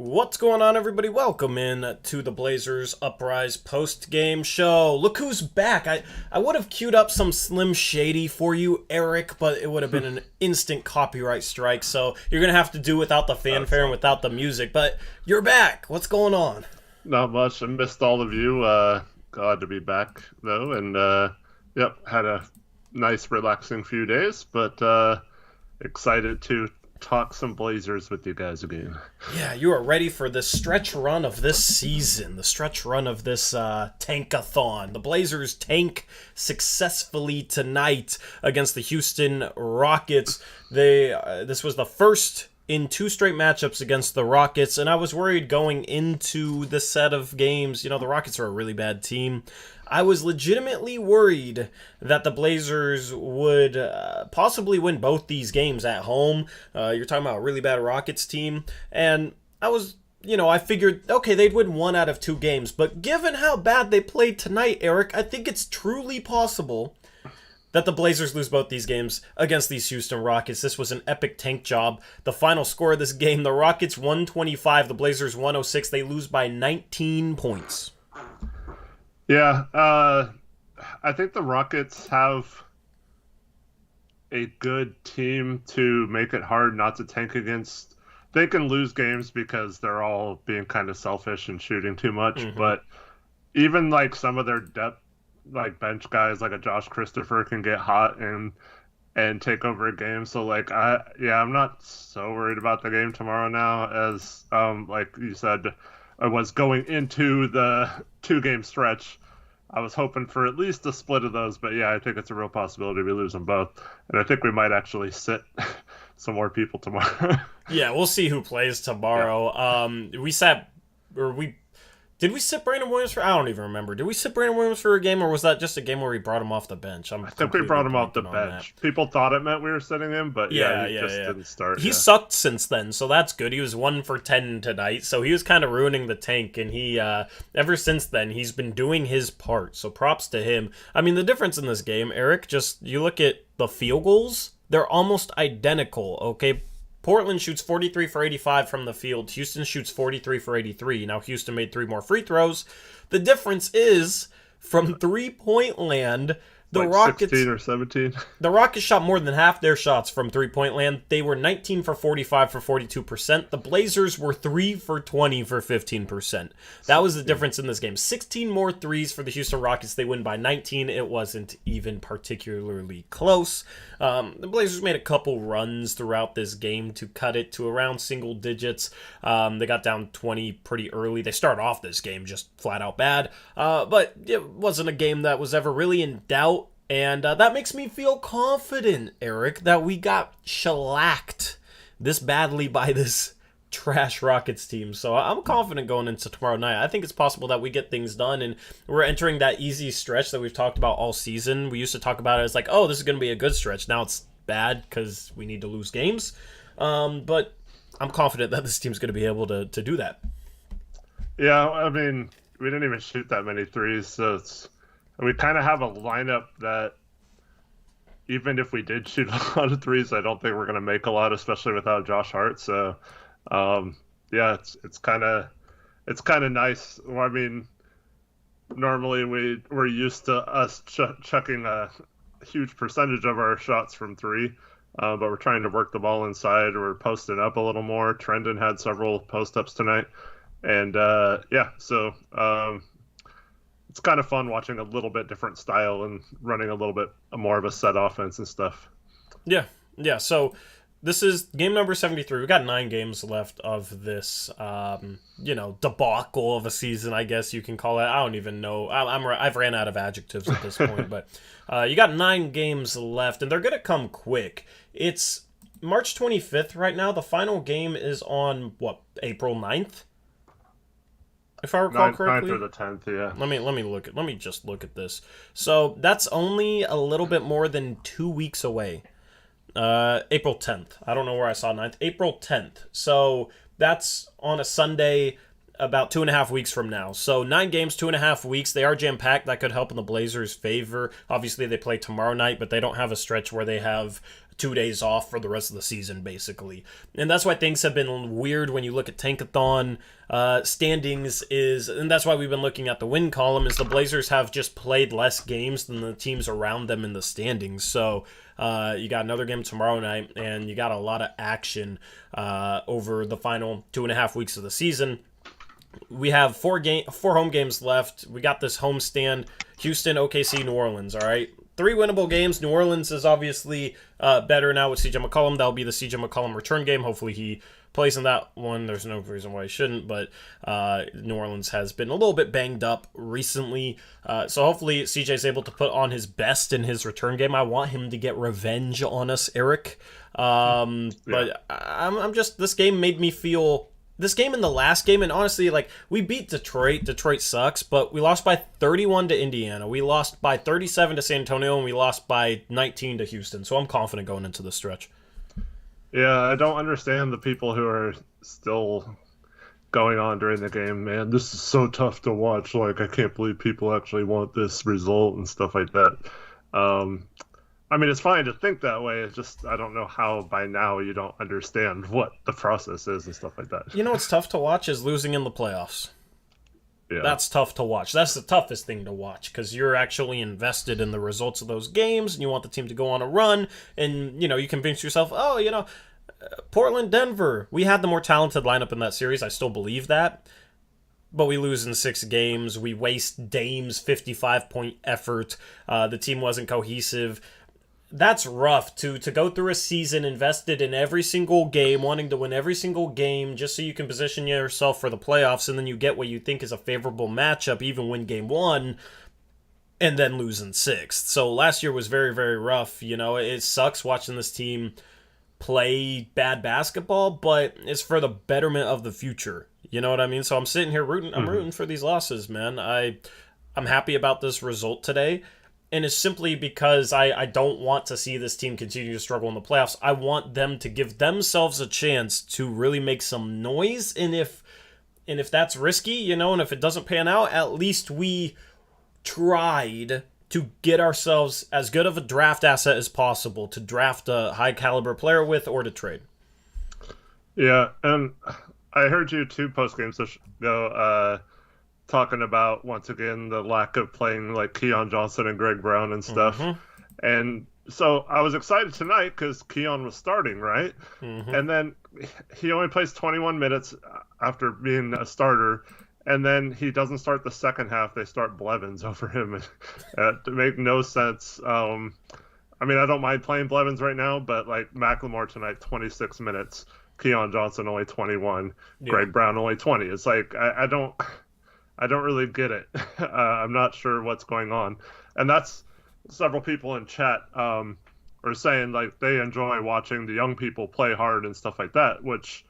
What's going on, everybody? Welcome in to the Blazers Uprise post-game show. Look who's back. I would have queued up some Slim Shady for you, Eric, but it would have been an instant copyright strike, so you're going to have to do without the fanfare and without the music, but you're back. What's going on? Not much. I missed all of you. Glad to be back, though, and had a nice, relaxing few days, but excited to talk some Blazers with you guys again. Yeah, you are ready for the stretch run of this season, the stretch run of this tankathon. The Blazers tank successfully tonight against the Houston Rockets. This was the first in two straight matchups against the Rockets, and I was worried going into the set of games. You know, the Rockets are a really bad team. I was legitimately worried that the Blazers would possibly win both these games at home. You're talking about a really bad Rockets team, and I figured, okay, they'd win one out of two games, but given how bad they played tonight, Eric, I think it's truly possible that the Blazers lose both these games against these Houston Rockets. This was an epic tank job. The final score of this game, the Rockets 125, the Blazers 106. They lose by 19 points. Yeah, I think the Rockets have a good team to make it hard not to tank against. They can lose games because they're all being kind of selfish and shooting too much, but even like some of their depth, like bench guys like a Josh Christopher can get hot and take over a game. So I'm not so worried about the game tomorrow now as like you said, I was going into the 2-game stretch. I was hoping for at least a split of those, but yeah, I think it's a real possibility we lose them both. And I think we might actually sit some more people tomorrow. Yeah, we'll see who plays tomorrow. Yeah. Did we sit Brandon Williams for? I don't even remember. Did we sit Brandon Williams for a game, or was that just a game where we brought him off the bench? I think we brought him off the bench. People thought it meant we were sitting him, but he didn't start. He sucked since then, so that's good. He was 1 for 10 tonight, so he was kind of ruining the tank, and he ever since then he's been doing his part. So props to him. I mean, the difference in this game, Eric, just you look at the field goals; they're almost identical. Okay. Portland shoots 43 for 85 from the field. Houston shoots 43 for 83. Now, Houston made 3 more free throws. The difference is, from three-point land, the Rockets... 16 or 17? The Rockets shot more than half their shots from three-point land. They were 19 for 45 for 42%. The Blazers were 3 for 20 for 15%. That was the difference in this game. 16 more threes for the Houston Rockets. They win by 19. It wasn't even particularly close. The Blazers made a couple runs throughout this game to cut it to around single digits. They got down 20 pretty early. They started off this game just flat out bad. But it wasn't a game that was ever really in doubt. And that makes me feel confident, Eric, that we got shellacked this badly by this trash Rockets team. So I'm confident going into tomorrow night. I think it's possible that we get things done, and we're entering that easy stretch that we've talked about all season. We used to talk about it as like, oh, this is going to be a good stretch. Now it's bad because we need to lose games. But I'm confident that this team's going to be able to do that. Yeah, I mean, we didn't even shoot that many threes, so we kind of have a lineup that even if we did shoot a lot of threes, I don't think we're going to make a lot, especially without Josh Hart. So, it's kind of nice. Well, I mean, normally we're used to us chucking a huge percentage of our shots from three, but we're trying to work the ball inside. We're posting up a little more. Trendon had several post-ups tonight. And, it's kind of fun watching a little bit different style and running a little bit more of a set offense and stuff. Yeah. So this is game number 73. We got 9 games left of this, debacle of a season, I guess you can call it. I don't even know. I've ran out of adjectives at this point, but you got 9 games left, and they're going to come quick. It's March 25th right now. The final game is on, April 9th? If I recall correctly, 9th or the 10th, yeah. Let me just look at this. So that's only a little bit more than 2 weeks away. April 10th. I don't know where I saw 9th. April 10th. So that's on a Sunday about 2.5 weeks from now. So 9 games, 2.5 weeks. They are jam-packed. That could help in the Blazers' favor. Obviously, they play tomorrow night, but they don't have a stretch where they have 2 days off for the rest of the season, basically. And that's why things have been weird when you look at Tankathon standings and that's why we've been looking at the win column, is the Blazers have just played less games than the teams around them in the standings. So you got another game tomorrow night, and you got a lot of action over the final 2.5 weeks of the season. We have four home games left. We got this homestand: Houston, OKC, New Orleans. All right, 3 winnable games. New Orleans is obviously better now with CJ McCollum. That'll be the CJ McCollum return game. Hopefully he plays in that one. There's no reason why he shouldn't, but New Orleans has been a little bit banged up recently. So hopefully CJ's able to put on his best in his return game. I want him to get revenge on us, Eric. But I'm just, this game made me feel... This game and the last game, and honestly, like, we beat Detroit. Detroit sucks, but we lost by 31 to Indiana. We lost by 37 to San Antonio, and we lost by 19 to Houston. So I'm confident going into the stretch. Yeah, I don't understand the people who are still going on during the game, man. This is so tough to watch. Like, I can't believe people actually want this result and stuff like that. I mean, it's fine to think that way. It's just, I don't know how by now you don't understand what the process is and stuff like that. You know what's tough to watch is losing in the playoffs. Yeah. That's tough to watch. That's the toughest thing to watch, because you're actually invested in the results of those games, and you want the team to go on a run, and, you convince yourself, Portland, Denver, we had the more talented lineup in that series. I still believe that. But we lose in 6 games. We waste Dame's 55-point effort. The team wasn't cohesive. That's rough to go through a season invested in every single game, wanting to win every single game just so you can position yourself for the playoffs, and then you get what you think is a favorable matchup, even win game 1, and then lose in 6th. So last year was very, very rough. It sucks watching this team play bad basketball, but it's for the betterment of the future. You know what I mean? So I'm sitting here rooting. I'm rooting for these losses, man. I'm happy about this result today. And it's simply because I don't want to see this team continue to struggle in the playoffs. I want them to give themselves a chance to really make some noise. And if that's risky, and if it doesn't pan out, at least we tried to get ourselves as good of a draft asset as possible to draft a high caliber player with, or to trade. Yeah, and I heard you 2 post-games ago talking about, once again, the lack of playing like Keon Johnson and Greg Brown and stuff. Mm-hmm. And so I was excited tonight because Keon was starting, right? Mm-hmm. And then he only plays 21 minutes after being a starter. And then he doesn't start the second half. They start Blevins over him. To make no sense. I mean, I don't mind playing Blevins right now, but like McLemore tonight, 26 minutes. Keon Johnson only 21. Yeah. Greg Brown only 20. It's like, I don't really get it. I'm not sure what's going on. And that's several people in chat are saying like they enjoy watching the young people play hard and stuff like that, which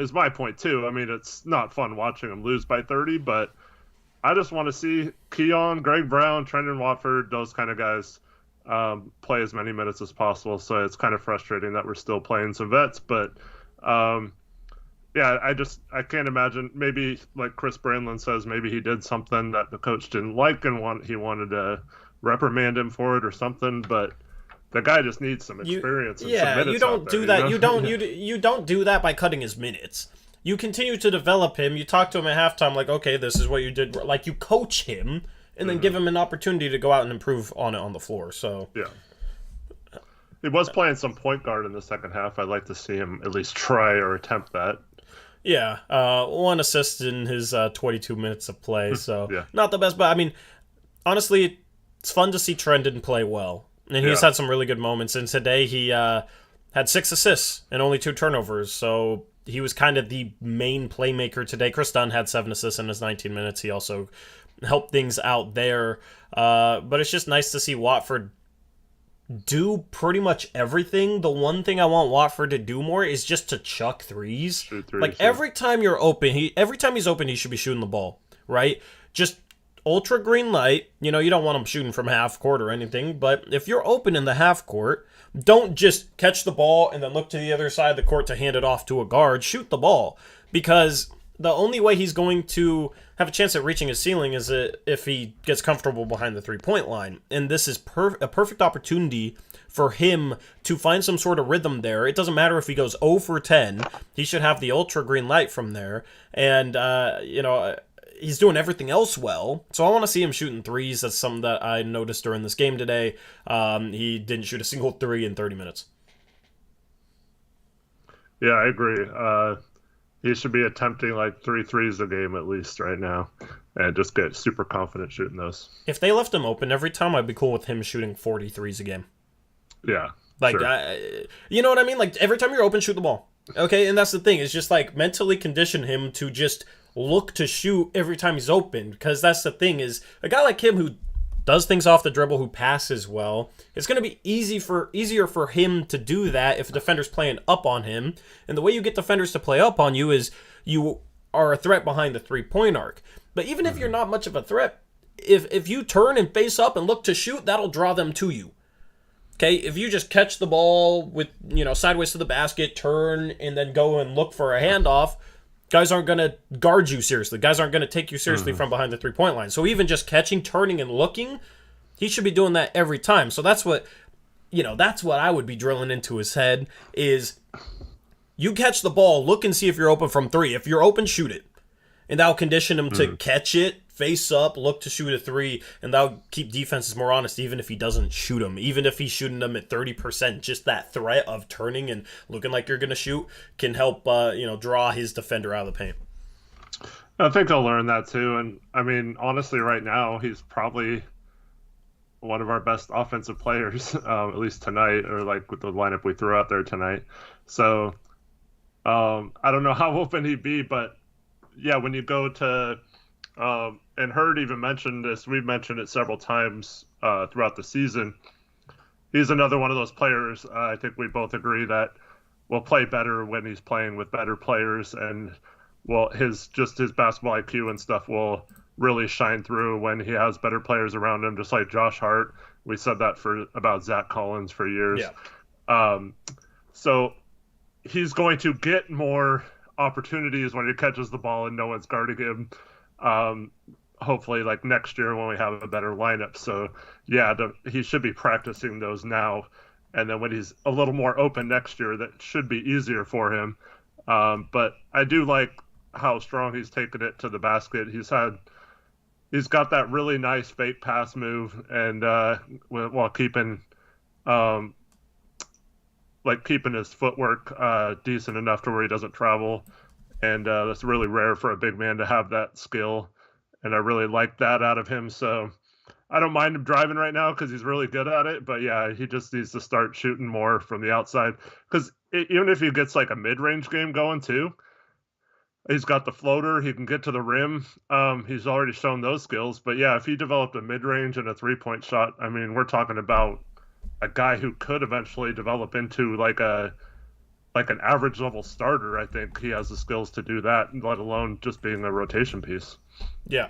is my point too. I mean, it's not fun watching them lose by 30, but I just want to see Keon, Greg Brown, Trendon Watford, those kind of guys play as many minutes as possible. So it's kind of frustrating that we're still playing some vets, but yeah, I can't imagine. Maybe like Chris Brandlin says, maybe he did something that the coach didn't like and he wanted to reprimand him for it or something. But the guy just needs some experience. Some minutes you don't do that. You don't do that by cutting his minutes. You continue to develop him. You talk to him at halftime, like, okay, this is what you did. Like, you coach him and then give him an opportunity to go out and improve on it on the floor. So yeah. He was playing some point guard in the second half. I'd like to see him at least try or attempt that. Yeah, 1 assist in his 22 minutes of play, so yeah. Not the best, but I mean, honestly, it's fun to see Trendon play well, and he's had some really good moments, and today he had 6 assists and only 2 turnovers, so he was kind of the main playmaker today. Chris Dunn had 7 assists in his 19 minutes. He also helped things out there, but it's just nice to see Watford do pretty much everything. The one thing I want Watford to do more is just to chuck threes. Every time you're open, every time he's open, he should be shooting the ball, right? Just ultra green light. You don't want him shooting from half court or anything, but if you're open in the half court, don't just catch the ball and then look to the other side of the court to hand it off to a guard. Shoot the ball, because the only way he's going to have a chance at reaching his ceiling is if he gets comfortable behind the three-point line. And this is a perfect opportunity for him to find some sort of rhythm there. It doesn't matter if he goes 0 for 10. He should have the ultra green light from there. And, he's doing everything else well. So I want to see him shooting threes. That's something that I noticed during this game today. He didn't shoot a single three in 30 minutes. Yeah, I agree. He should be attempting like 3 threes a game at least right now and just get super confident shooting those. If they left him open every time, I'd be cool with him shooting 40 threes a game. Yeah. Like, sure. You know what I mean? Like, every time you're open, shoot the ball. Okay, and that's the thing. It's just, like, mentally condition him to just look to shoot every time he's open. Because that's the thing is, a guy like him who does things off the dribble, who passes well, it's going to be easier for him to do that if a defender's playing up on him. And the way you get defenders to play up on you is you are a threat behind the three-point arc. But even if you're not much of a threat, if you turn and face up and look to shoot, that'll draw them to you. Okay, if you just catch the ball with, sideways to the basket, turn, and then go and look for a handoff, guys aren't going to guard you seriously. Guys aren't going to take you seriously from behind the three-point line. So even just catching, turning, and looking, he should be doing that every time. So that's what I would be drilling into his head is you catch the ball, look and see if you're open from three. If you're open, shoot it. And that'll condition him to catch it, face up, look to shoot a three, and that'll keep defenses more honest even if he doesn't shoot them. Even if he's shooting them at 30%, just that threat of turning and looking like you're going to shoot can help draw his defender out of the paint. I think he'll learn that too. And, I mean, honestly, right now, he's probably one of our best offensive players, at least tonight, or like with the lineup we threw out there tonight. So I don't know how open he'd be, but yeah, when you go to and Hurd even mentioned this, we've mentioned it several times throughout the season. He's another one of those players. I think we both agree that will play better when he's playing with better players, and his basketball IQ and stuff will really shine through when he has better players around him. Just like Josh Hart, we said that about Zach Collins for years. Yeah. So he's going to get more opportunities when he catches the ball and no one's guarding him. Hopefully like next year when we have a better lineup. So yeah, he should be practicing those now. And then when he's a little more open next year, that should be easier for him. But I do like how strong he's taken it to the basket. He's got that really nice fake pass move, and while keeping his footwork decent enough to where he doesn't travel. And that's really rare for a big man to have that skill. And I really like that out of him. So I don't mind him driving right now because he's really good at it. But yeah, he just needs to start shooting more from the outside. Because even if he gets like a mid-range game going too, he's got the floater. He can get to the rim. He's already shown those skills. But yeah, if he developed a mid-range and a three-point shot, I mean, we're talking about a guy who could eventually develop into like an average level starter. I think he has the skills to do that, let alone just being a rotation piece. Yeah,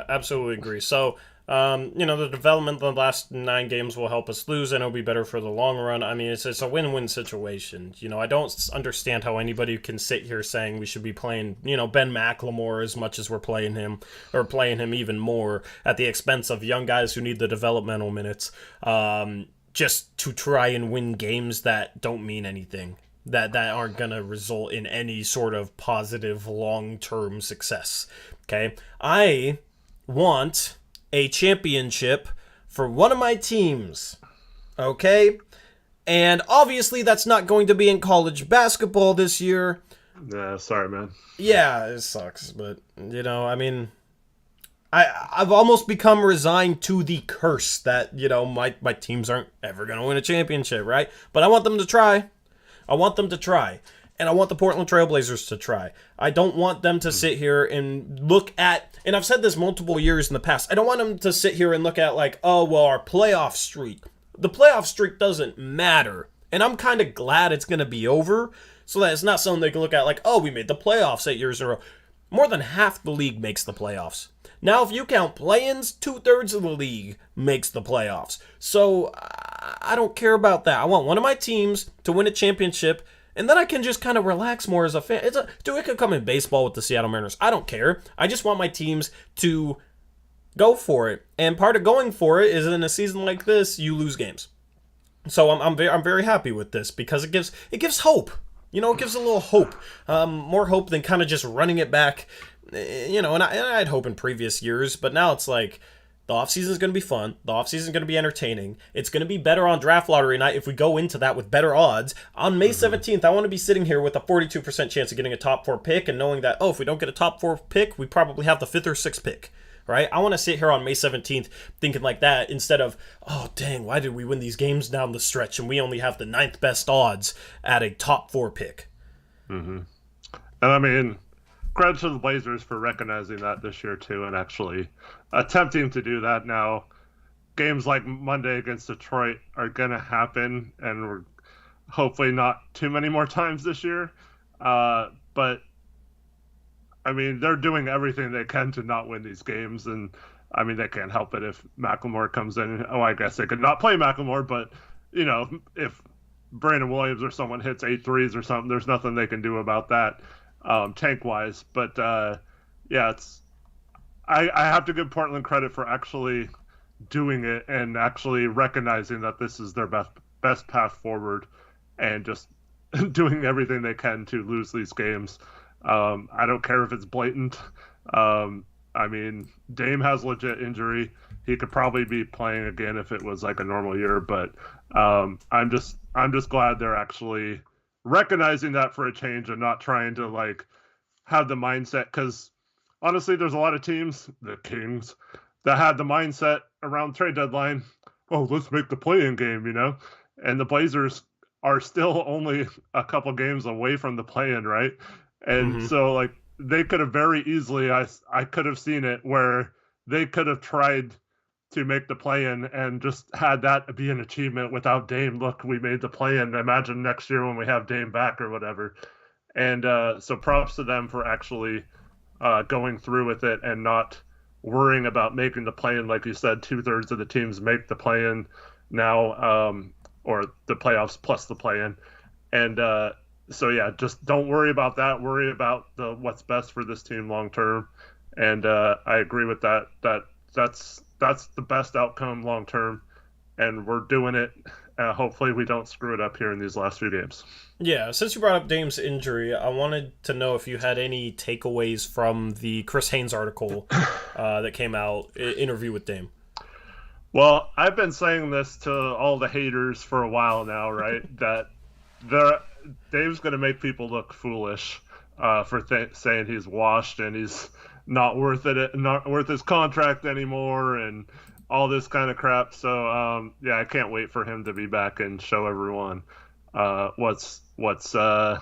absolutely agree. So, the development of the last 9 games will help us lose, and it'll be better for the long run. I mean, it's a win-win situation. I don't understand how anybody can sit here saying we should be playing, Ben McLemore as much as we're playing him, or playing him even more at the expense of young guys who need the developmental minutes, just to try and win games that don't mean anything, that aren't going to result in any sort of positive long-term success. Okay? I want a championship for one of my teams. Okay? And obviously that's not going to be in college basketball this year. Yeah, sorry, man. Yeah, it sucks, but, I mean, I've almost become resigned to the curse that, my teams aren't ever going to win a championship, right? But I want them to try. And I want the Portland Trailblazers to try. I don't want them to sit here and look at, and I've said this multiple years in the past, I don't want them to sit here and look at like, oh, well, our playoff streak. The playoff streak doesn't matter. And I'm kind of glad it's going to be over, so that it's not something they can look at like, oh, we made the playoffs 8 years in a row. More than half the league makes the playoffs. Now, if you count play-ins, 2/3 of the league makes the playoffs. So I don't care about that. I want one of my teams to win a championship And then I can just kind of relax more as a fan. Dude, it could come in baseball with the Seattle Mariners. I don't care. I just want my teams to go for it. And part of going for it is in a season like this, you lose games. So I'm very happy with this because it gives hope. You know, it gives a little hope. More hope than kind of just running it back. You know, and I had hope in previous years, but now it's like the offseason is going to be fun. The offseason is going to be entertaining. It's going to be better on draft lottery night if we go into that with better odds. On May 17th, I want to be sitting here with a 42% chance of getting a top 4 pick and knowing that, if we don't get a top 4 pick, we probably have the 5th or 6th pick. Right? I want to sit here on May 17th thinking like that instead of, oh, dang, why did we win these games down the stretch and we only have the 9th best odds at a top 4 pick? Mm-hmm. And I mean, credit to the Blazers for recognizing that this year too and actually attempting to do that now. Games like Monday against Detroit are going to happen and we're hopefully not too many more times this year. But I mean, they're doing everything they can to not win these games, and I mean, they can't help it if McLemore comes in. Oh, I guess they could not play McLemore, but you know, if Brandon Williams or someone hits 8 threes or something, there's nothing they can do about that, tank-wise. But yeah, I have to give Portland credit for actually doing it and actually recognizing that this is their best path forward, and just doing everything they can to lose these games. I don't care if it's blatant. I mean, Dame has legit injury. He could probably be playing again if it was like a normal year, but I'm just glad they're actually recognizing that for a change and not trying to like have the mindset, because honestly, there's a lot of teams, the Kings, that had the mindset around trade deadline, oh, let's make the play-in game, you know? And the Blazers are still only a couple games away from the play-in, right? And so, like, they could have very easily, I could have seen it, where they could have tried to make the play-in and just had that be an achievement without Dame. Look, we made the play-in. Imagine next year when we have Dame back or whatever. And so props to them for actually going through with it and not worrying about making the play-in. Like you said, 2/3 of the teams make the play-in now, or the playoffs plus the play-in. And so yeah, just don't worry about that. Worry about what's best for this team long term. And I agree with that. That's the best outcome long term, and we're doing it. Hopefully, we don't screw it up here in these last few games. Yeah, since you brought up Dame's injury, I wanted to know if you had any takeaways from the Chris Haynes article that came out, interview with Dame. Well, I've been saying this to all the haters for a while now, right? That Dave's going to make people look foolish for saying he's washed and he's not worth it, not worth his contract anymore, and all this kind of crap. So yeah, I can't wait for him to be back and show everyone what's that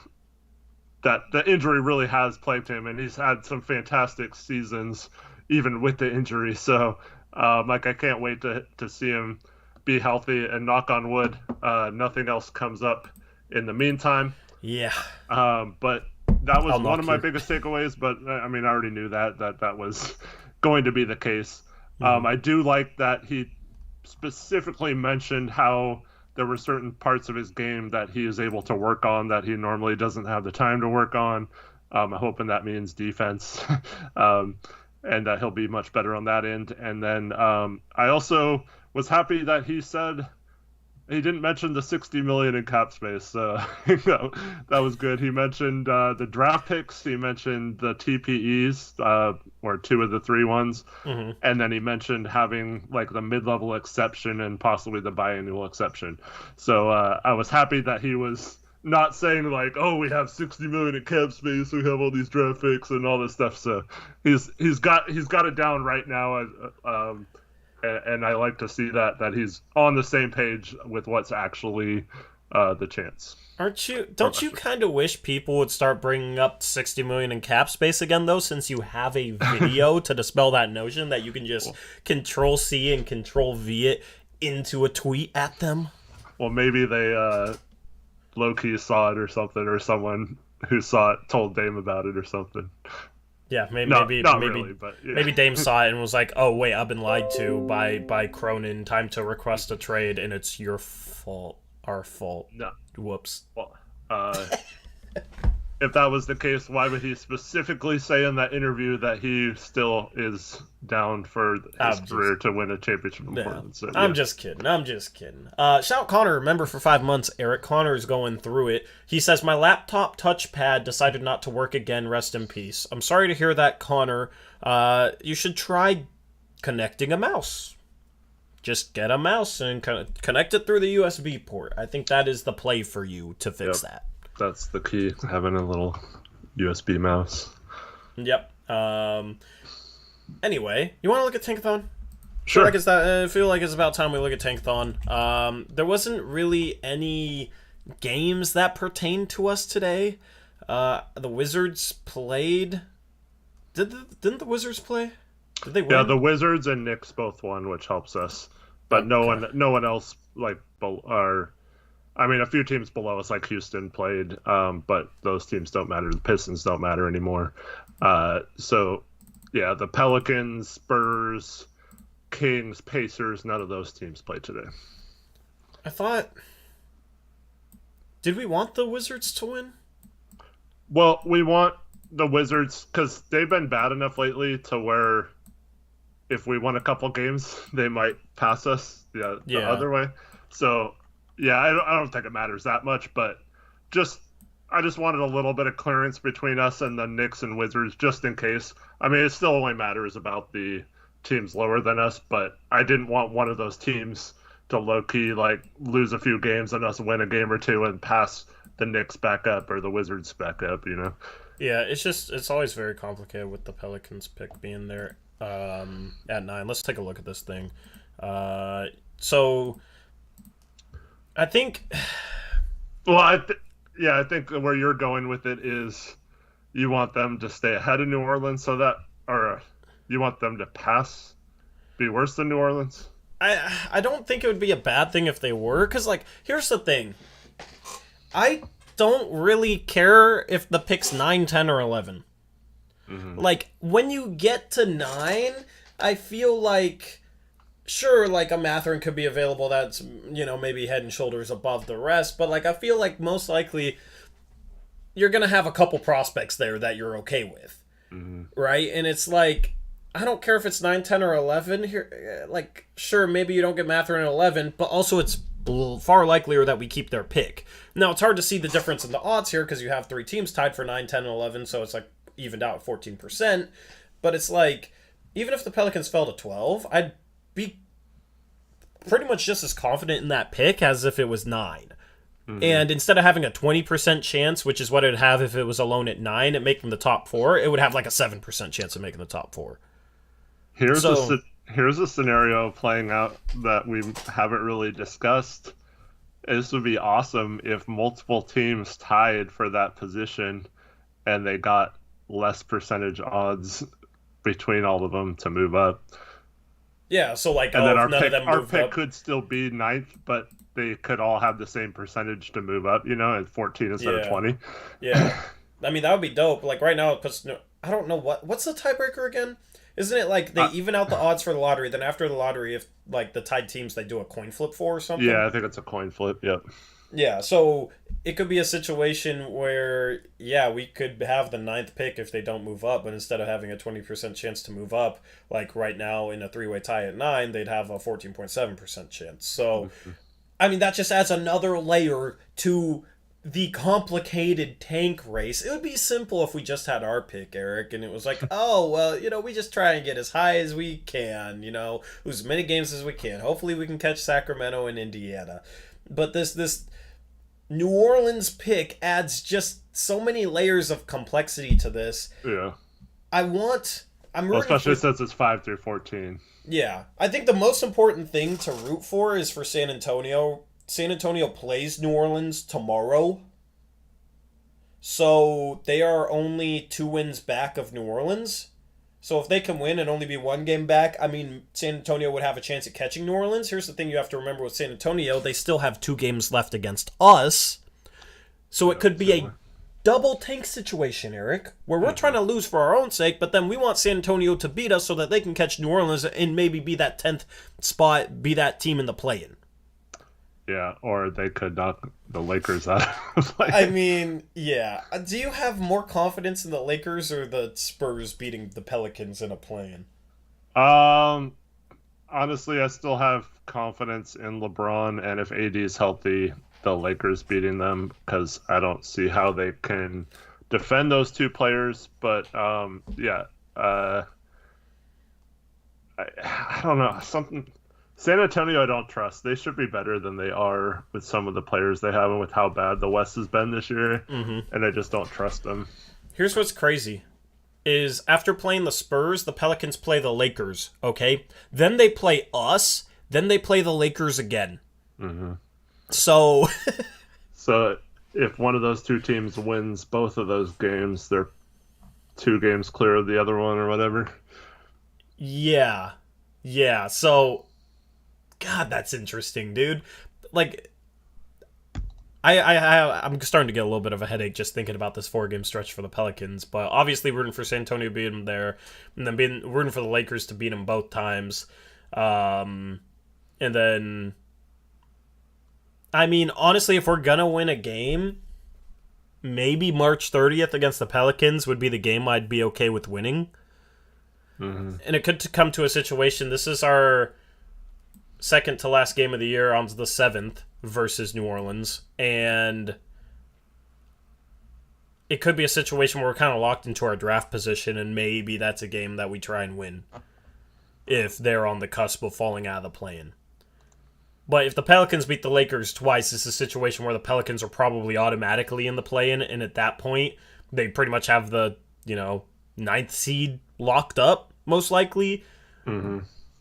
the injury really has plagued him, and he's had some fantastic seasons even with the injury. So like, I can't wait to see him be healthy, and knock on wood, nothing else comes up in the meantime. Yeah. But that was one of my biggest takeaways, but I mean, I already knew that was going to be the case. I do like that he specifically mentioned how there were certain parts of his game that he is able to work on that he normally doesn't have the time to work on. I'm hoping that means defense, and that he'll be much better on that end. And then I also was happy that he said he didn't mention the $60 million in cap space, so that was good. He mentioned the draft picks. He mentioned the TPEs, or 2 of the 3 ones, and then he mentioned having like the mid-level exception and possibly the biannual exception. So I was happy that he was not saying like, oh, we have $60 million in cap space, we have all these draft picks and all this stuff. So he's got it down right now. And I like to see that he's on the same page with what's actually the chance. Don't you kind of wish people would start bringing up $60 million in cap space again, though, since you have a video to dispel that notion that you can just Control-C and Control-V it into a tweet at them? Well, maybe they low-key saw it or something, or someone who saw it told Dame about it or something. Yeah, maybe really, but yeah. Maybe Dame saw it and was like, "Oh wait, I've been lied to by Cronin. Time to request a trade, and it's your fault, our fault." No, whoops. Well, If that was the case, why would he specifically say in that interview that he still is down for his career to win a championship in Portland? So, I'm just kidding. Shout Connor, member for 5 months. Eric Connor's going through it. He says, my laptop touchpad decided not to work again. Rest in peace. I'm sorry to hear that, Connor. You should try connecting a mouse. Just get a mouse and connect it through the USB port. I think that is the play for you to fix that. That's the key, having a little USB mouse. Yep. Anyway, you want to look at Tankathon? Sure. I feel like it's about time we look at Tankathon. There wasn't really any games that pertained to us today. The Wizards played. Didn't the Wizards play? Did they win? Yeah, the Wizards and Knicks both won, which helps us. But no one else a few teams below us, like Houston, played, but those teams don't matter. The Pistons don't matter anymore. The Pelicans, Spurs, Kings, Pacers, none of those teams played today. I thought... Did we want the Wizards to win? Well, we want the Wizards, because they've been bad enough lately to where if we won a couple games, they might pass us the other way. So... yeah, I don't think it matters that much, but I just wanted a little bit of clearance between us and the Knicks and Wizards, just in case. I mean, it still only matters about the teams lower than us, but I didn't want one of those teams to low-key, lose a few games and us win a game or two and pass the Knicks back up or the Wizards back up, Yeah, it's always very complicated with the Pelicans pick being there at 9. Let's take a look at this thing. I think... Well, I think where you're going with it is you want them to stay ahead of New Orleans or you want them to be worse than New Orleans? I don't think it would be a bad thing if they were, because, here's the thing. I don't really care if the pick's 9, 10, or 11. Mm-hmm. When you get to 9, I feel like... Sure, a Mathurin could be available that's, maybe head and shoulders above the rest, but, I feel like most likely you're going to have a couple prospects there that you're okay with, right? And it's I don't care if it's 9, 10, or 11 here. Sure, maybe you don't get Mathurin at 11, but also it's far likelier that we keep their pick. Now, it's hard to see the difference in the odds here because you have 3 teams tied for 9, 10, and 11, so it's, evened out at 14%, but it's even if the Pelicans fell to 12, I'd be pretty much just as confident in that pick as if it was 9. Mm-hmm. And instead of having a 20% chance, which is what it would have if it was alone at 9 at making the top 4, it would have a 7% chance of making the top 4. Here's a scenario playing out that we haven't really discussed. This would be awesome if multiple teams tied for that position and they got less percentage odds between all of them to move up. Yeah, so and then our pick could still be 9th, but they could all have the same percentage to move up, at 14 instead of 20. Yeah. I mean, that would be dope. Right now it puts I don't know what's the tiebreaker again? Isn't it they even out the odds for the lottery, then after the lottery if the tied teams they do a coin flip for or something? Yeah, I think it's a coin flip, yep. Yeah, so it could be a situation where, we could have the 9th pick if they don't move up, but instead of having a 20% chance to move up, right now in a 3-way tie at 9, they'd have a 14.7% chance. So, I mean, that just adds another layer to the complicated tank race. It would be simple if we just had our pick, Eric, and it was we just try and get as high as we can, lose as many games as we can. Hopefully we can catch Sacramento and Indiana. But this New Orleans pick adds just so many layers of complexity to this. Yeah. Especially since it's 5 through 14. Yeah. I think the most important thing to root for is for San Antonio. San Antonio plays New Orleans tomorrow. So they are only 2 wins back of New Orleans. So if they can win and only be 1 game back, I mean, San Antonio would have a chance at catching New Orleans. Here's the thing you have to remember with San Antonio. They still have 2 games left against us. So it could be a double tank situation, Eric, where we're trying to lose for our own sake, but then we want San Antonio to beat us so that they can catch New Orleans and maybe be that 10th spot, be that team in the play-in. Yeah, or they could knock the Lakers out of play. I mean, yeah. Do you have more confidence in the Lakers or the Spurs beating the Pelicans in a play-in? Um, Honestly, I still have confidence in LeBron, and if AD is healthy, the Lakers beating them because I don't see how they can defend those two players. But yeah, I don't know something. San Antonio, I don't trust. They should be better than they are with some of the players they have and with how bad the West has been this year, and I just don't trust them. Here's what's crazy. Is after playing the Spurs, the Pelicans play the Lakers, okay? Then they play us, then they play the Lakers again. So... So if one of those two teams wins both of those games, they're 2 games clear of the other one or whatever. Yeah. Yeah, so... God, that's interesting, dude. Like... I'm starting to get a little bit of a headache just thinking about this 4-game stretch for the Pelicans, but obviously rooting for San Antonio to beat them there, and then rooting for the Lakers to beat them both times. And then, I mean, honestly, if we're going to win a game, maybe March 30th against the Pelicans would be the game I'd be okay with winning. And it could come to a situation, this is our second to last game of the year on the 7th versus New Orleans, and it could be a situation where we're kind of locked into our draft position, and maybe that's a game that we try and win if they're on the cusp of falling out of the play-in. But if the Pelicans beat the Lakers twice, it's a situation where the Pelicans are probably automatically in the play-in, and at that point, they pretty much have the, 9th seed locked up, most likely.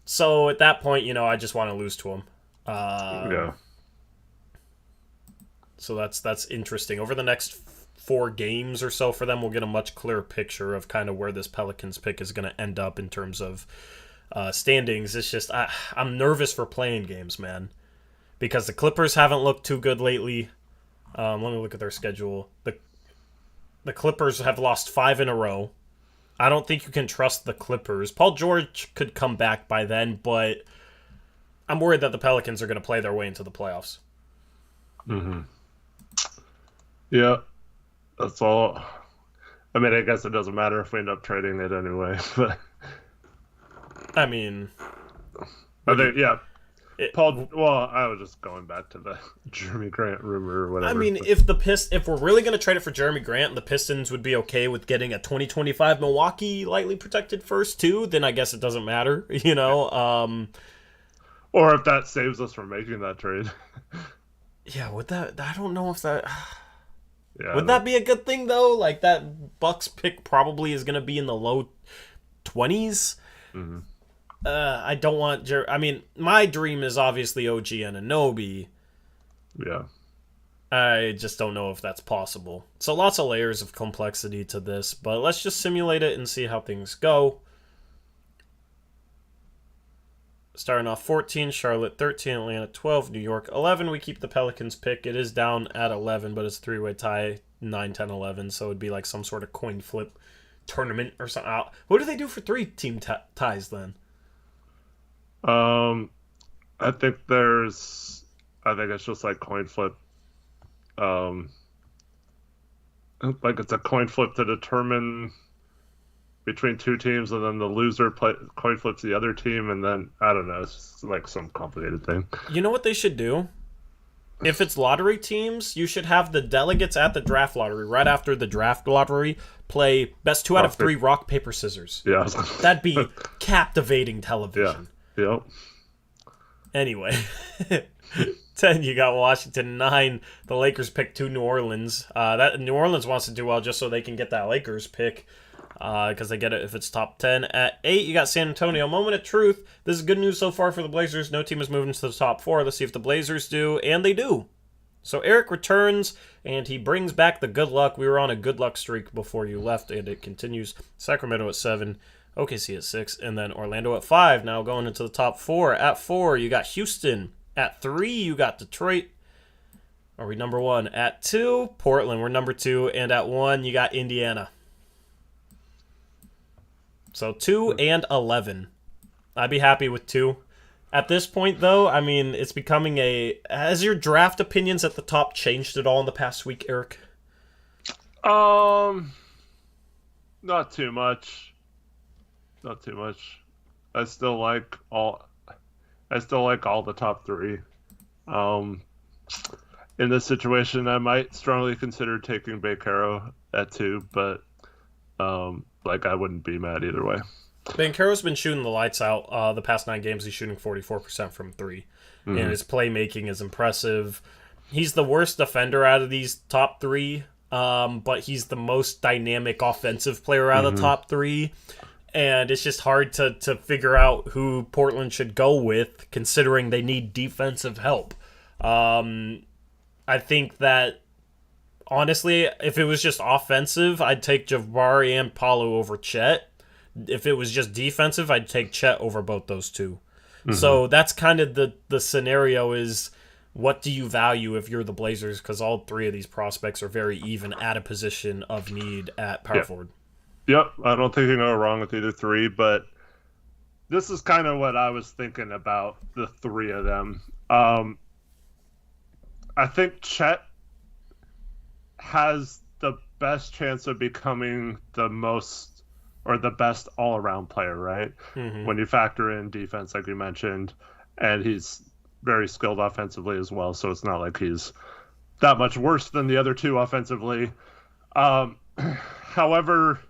So at that point, I just want to lose to them. Yeah. So that's interesting. Over the next 4 games or so for them, we'll get a much clearer picture of kind of where this Pelicans pick is going to end up in terms of standings. It's just I'm nervous for playing games, man, because the Clippers haven't looked too good lately. Let me look at their schedule. The Clippers have lost 5 in a row. I don't think you can trust the Clippers. Paul George could come back by then, but I'm worried that the Pelicans are going to play their way into the playoffs. Yeah, that's all. I mean, I guess it doesn't matter if we end up trading it anyway. But I mean, Paul. Well, I was just going back to the Jerami Grant rumor or whatever. I mean, if we're really going to trade it for Jerami Grant, the Pistons would be okay with getting a 2025 Milwaukee lightly protected first too. Then I guess it doesn't matter, Or if that saves us from making that trade. Yeah, would that? I don't know if that. Yeah, would that be a good thing though? Like that Bucks pick probably is going to be in the low 20s. I don't want. I mean, my dream is obviously OG Anunoby. Yeah. I just don't know if that's possible. So lots of layers of complexity to this, but let's just simulate it and see how things go. Starting off 14, Charlotte 13, Atlanta 12, New York 11. We keep the Pelicans pick. It is down at 11, but it's a 3-way tie, 9, 10, 11. So it'd be like some sort of coin flip tournament or something. What do they do for 3-team ties then? I think it's just like coin flip. Like it's a coin flip to determine between 2 teams, and then the loser coin flips the other team, and then I don't know, it's just like some complicated thing. You know what they should do? If it's lottery teams, you should have the delegates at the draft lottery right after the draft lottery play best 2 out of 3 rock paper scissors. Yeah, that'd be captivating television. Yeah. Yep. Anyway, 10 you got Washington. 9 the Lakers pick 2 New Orleans. That New Orleans wants to do well just so they can get that Lakers pick. Because they get it if it's top 10. At 8, you got San Antonio. Moment of truth. This is good news so far for the Blazers. No team has moved into the top 4. Let's see if the Blazers do. And they do. So Eric returns, and he brings back the good luck. We were on a good luck streak before you left, and it continues. Sacramento at 7. OKC at 6. And then Orlando at 5. Now going into the top 4. At 4, you got Houston. At 3, you got Detroit. Are we number 1? At 2, Portland. We're number 2. And at 1, you got Indiana. So 2 and 11. I'd be happy with 2. At this point, though, I mean, it's becoming a. Has your draft opinions at the top changed at all in the past week, Eric? Um, Not too much. Not too much. I still like all. I still like all the top three. Um, in this situation, I might strongly consider taking Baker at 2, but like I wouldn't be mad either way. Bankero's been shooting the lights out the past 9 games. He's shooting 44% from 3. Mm-hmm. And his playmaking is impressive. He's the worst defender out of these top 3, but he's the most dynamic offensive player out of the top 3. And it's just hard to figure out who Portland should go with, considering they need defensive help. I think that, honestly, if it was just offensive, I'd take Jabari and Paolo over Chet. If it was just defensive, I'd take Chet over both those two. Mm-hmm. So that's kind of the scenario is, what do you value if you're the Blazers? Because all 3 of these prospects are very even at a position of need at power forward. Yep, I don't think you can go wrong with either 3, but this is kind of what I was thinking about the 3 of them. I think Chet has the best chance of becoming the most or the best all-around player, right? Mm-hmm. When you factor in defense, like you mentioned, and he's very skilled offensively as well, so it's not like he's that much worse than the other 2 offensively. However,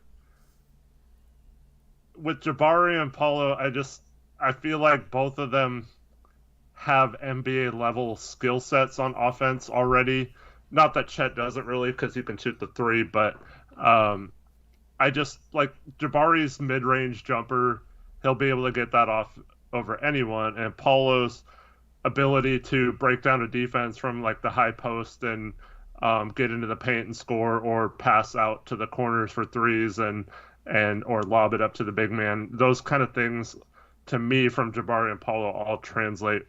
with Jabari and Paulo, I feel like both of them have NBA level skill sets on offense already. Not that Chet doesn't really, because he can shoot the 3, but I just like Jabari's mid-range jumper. He'll be able to get that off over anyone, and Paulo's ability to break down a defense from like the high post and get into the paint and score, or pass out to the corners for threes and or lob it up to the big man. Those kind of things, to me, from Jabari and Paulo all translate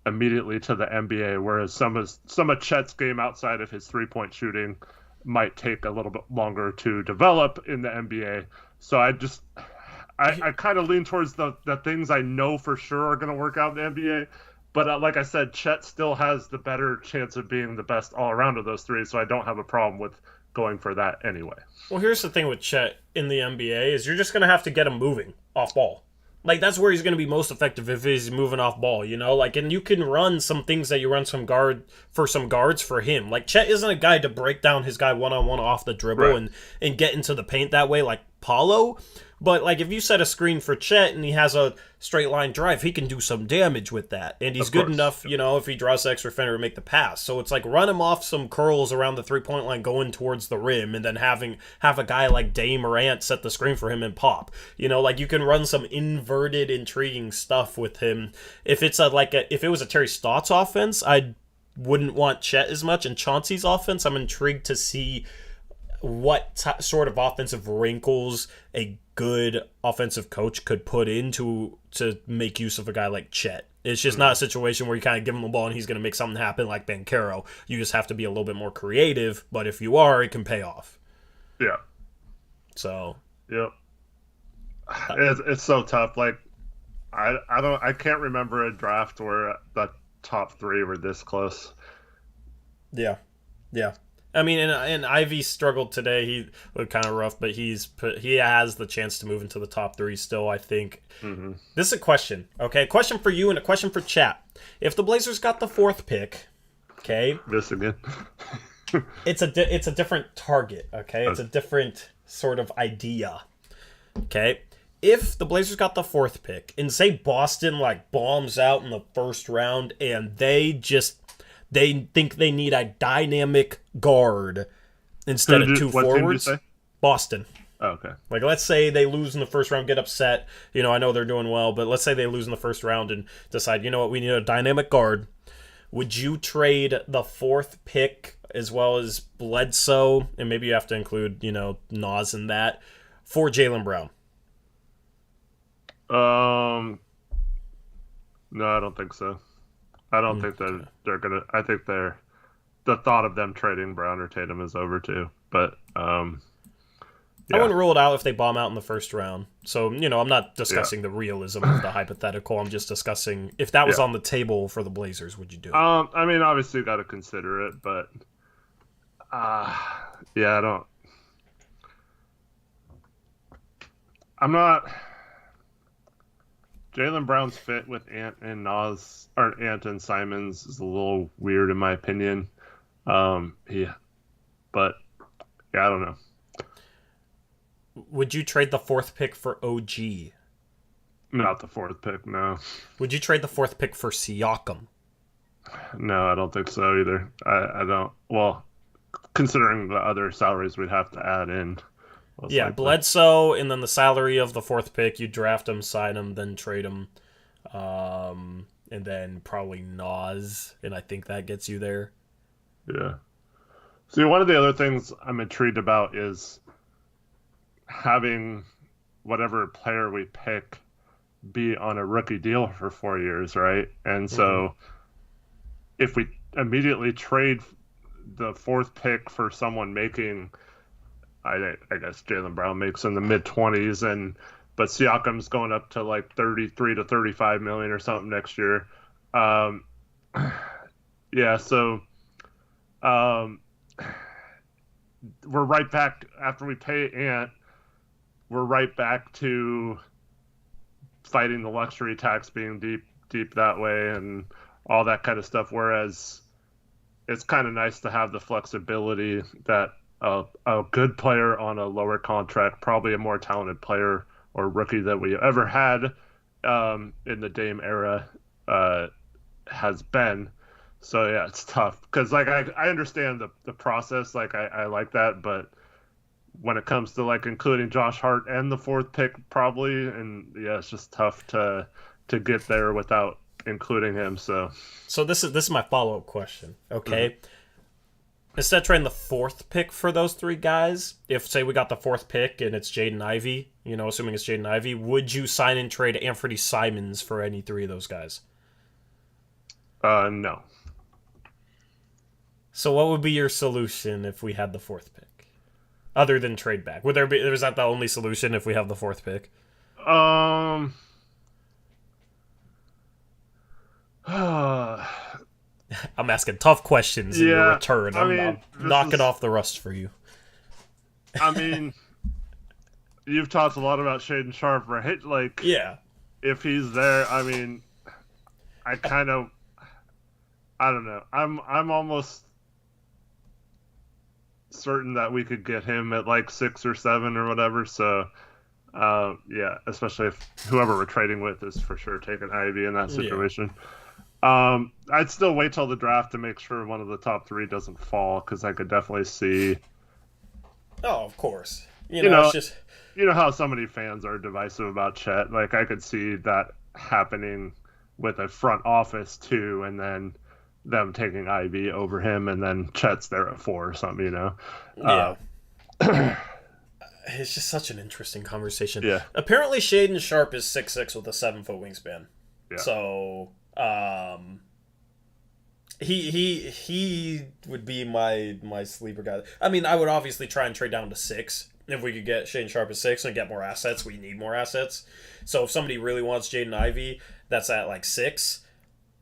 immediately to the NBA, whereas some of Chet's game outside of his 3-point shooting might take a little bit longer to develop in the NBA. So I kind of lean towards the things I know for sure are going to work out in the NBA. But like I said, Chet still has the better chance of being the best all-around of those 3, so I don't have a problem with going for that anyway. Well, here's the thing with Chet in the NBA is you're just going to have to get him moving off ball. Like, that's where he's going to be most effective, if he's moving off ball, you know? Like, and you can run some things that you run some guards for him. Like, Chet isn't a guy to break down his guy one-on-one off the dribble, right, and get into the paint that way like Paulo. But, like, if you set a screen for Chet and he has a straight line drive, he can do some damage with that. And he's good enough, you know, if he draws the extra defender to make the pass. So it's like, run him off some curls around the 3-point line going towards the rim, and then have a guy like Damian Lillard set the screen for him and pop. You know, like, you can run some inverted, intriguing stuff with him. If it's if it was a Terry Stotts offense, I wouldn't want Chet as much. And Chauncey's offense, I'm intrigued to see what sort of offensive wrinkles a good offensive coach could put into to make use of a guy like Chet. It's just not a situation where you kind of give him the ball and he's going to make something happen like Banchero. You just have to be a little bit more creative, but if you are, it can pay off. Yeah. So. Yep. It's so tough. Like, I can't remember a draft where the top 3 were this close. Yeah. Yeah. I mean, and Ivy struggled today. He looked kind of rough, but he has the chance to move into the top 3 still, I think. Mm-hmm. This is a question, okay? A question for you and a question for chat. If the Blazers got the 4th pick, okay? This again. it's a different target, okay? It's a different sort of idea, okay? If the Blazers got the 4th pick and say Boston like bombs out in the 1st round and they think they need a dynamic guard instead of 2 forwards. Boston. Oh, okay. Like, let's say they lose in the 1st round, get upset. You know, I know they're doing well, but let's say they lose in the 1st round and decide, you know what, we need a dynamic guard. Would you trade the 4th pick as well as Bledsoe, and maybe you have to include, you know, Nas in that, for Jaylen Brown? No, I don't think so. I don't think they're gonna. I think the thought of them trading Brown or Tatum is over too. But I Yeah. wouldn't rule it out if they bomb out in the first round. So, I'm not discussing Yeah. the realism of the hypothetical. I'm just discussing if that was Yeah. on the table for the Blazers, would you do it? I mean, obviously you got to consider it, but uh, yeah, I don't. I'm not. Jaylen Brown's fit with Ant and Nas or Ant and Simons is a little weird in my opinion. Yeah, but yeah, I don't know. Would you trade the fourth pick for OG? Not the fourth pick, no. Would you trade the fourth pick for Siakam? No, I don't think so either. I don't. Well, considering the other salaries we'd have to add in. Yeah, Likely. Bledsoe, and then the salary of the fourth pick. You draft him, sign him, then trade him. And then probably Nas, and I think that gets you there. Yeah. See, one of the other things I'm intrigued about is having whatever player we pick be on a rookie deal for 4 years, right? And so if we immediately trade the fourth pick for someone making, I guess Jaylen Brown makes in the mid-20s, but Siakam's going up to like 33 to 35 million or something next year. Yeah, so we're right back after we pay Ant. We're right back to fighting the luxury tax being deep that way and all that kind of stuff. Whereas it's kind of nice to have the flexibility that a good player on a lower contract, probably a more talented player or rookie that we ever had in the Dame era has been. So yeah, it's tough because like I understand the process, like I like that, but when it comes to like including Josh Hart and the fourth pick probably, and yeah, it's just tough to get there without including him. So this is my follow-up question. Okay. Instead of trading the fourth pick for those three guys, if say we got the fourth pick and it's Jaden Ivey, assuming it's Jaden Ivey, would you sign and trade Anthony Simons for any three of those guys? No. So what would be your solution if we had the fourth pick? Other than trade back. Was that the only solution if we have the fourth pick? I'm asking tough questions in your return. I'm knocking off the rust for you. I mean, you've talked a lot about Shaden Sharp, right? Like, yeah. If he's there, I mean, I don't know. I'm almost certain that we could get him at like 6 or 7 or whatever. So, yeah, especially if whoever we're trading with is for sure taking Ivy in that situation. Yeah. I'd still wait till the draft to make sure one of the top 3 doesn't fall because I could definitely see. Oh, of course. It's just how so many fans are divisive about Chet. Like I could see that happening with a front office too, and then them taking Ivy over him, and then Chet's there at 4 or something, Yeah. It's just such an interesting conversation. Yeah. Apparently, Shaden Sharp is 6'6" with a 7-foot wingspan. Yeah. So, he would be my sleeper guy. I mean, I would obviously try and trade down to 6 if we could get Shaden Sharp at 6 and get more assets. We need more assets. So if somebody really wants Jaden Ivey, that's at like 6.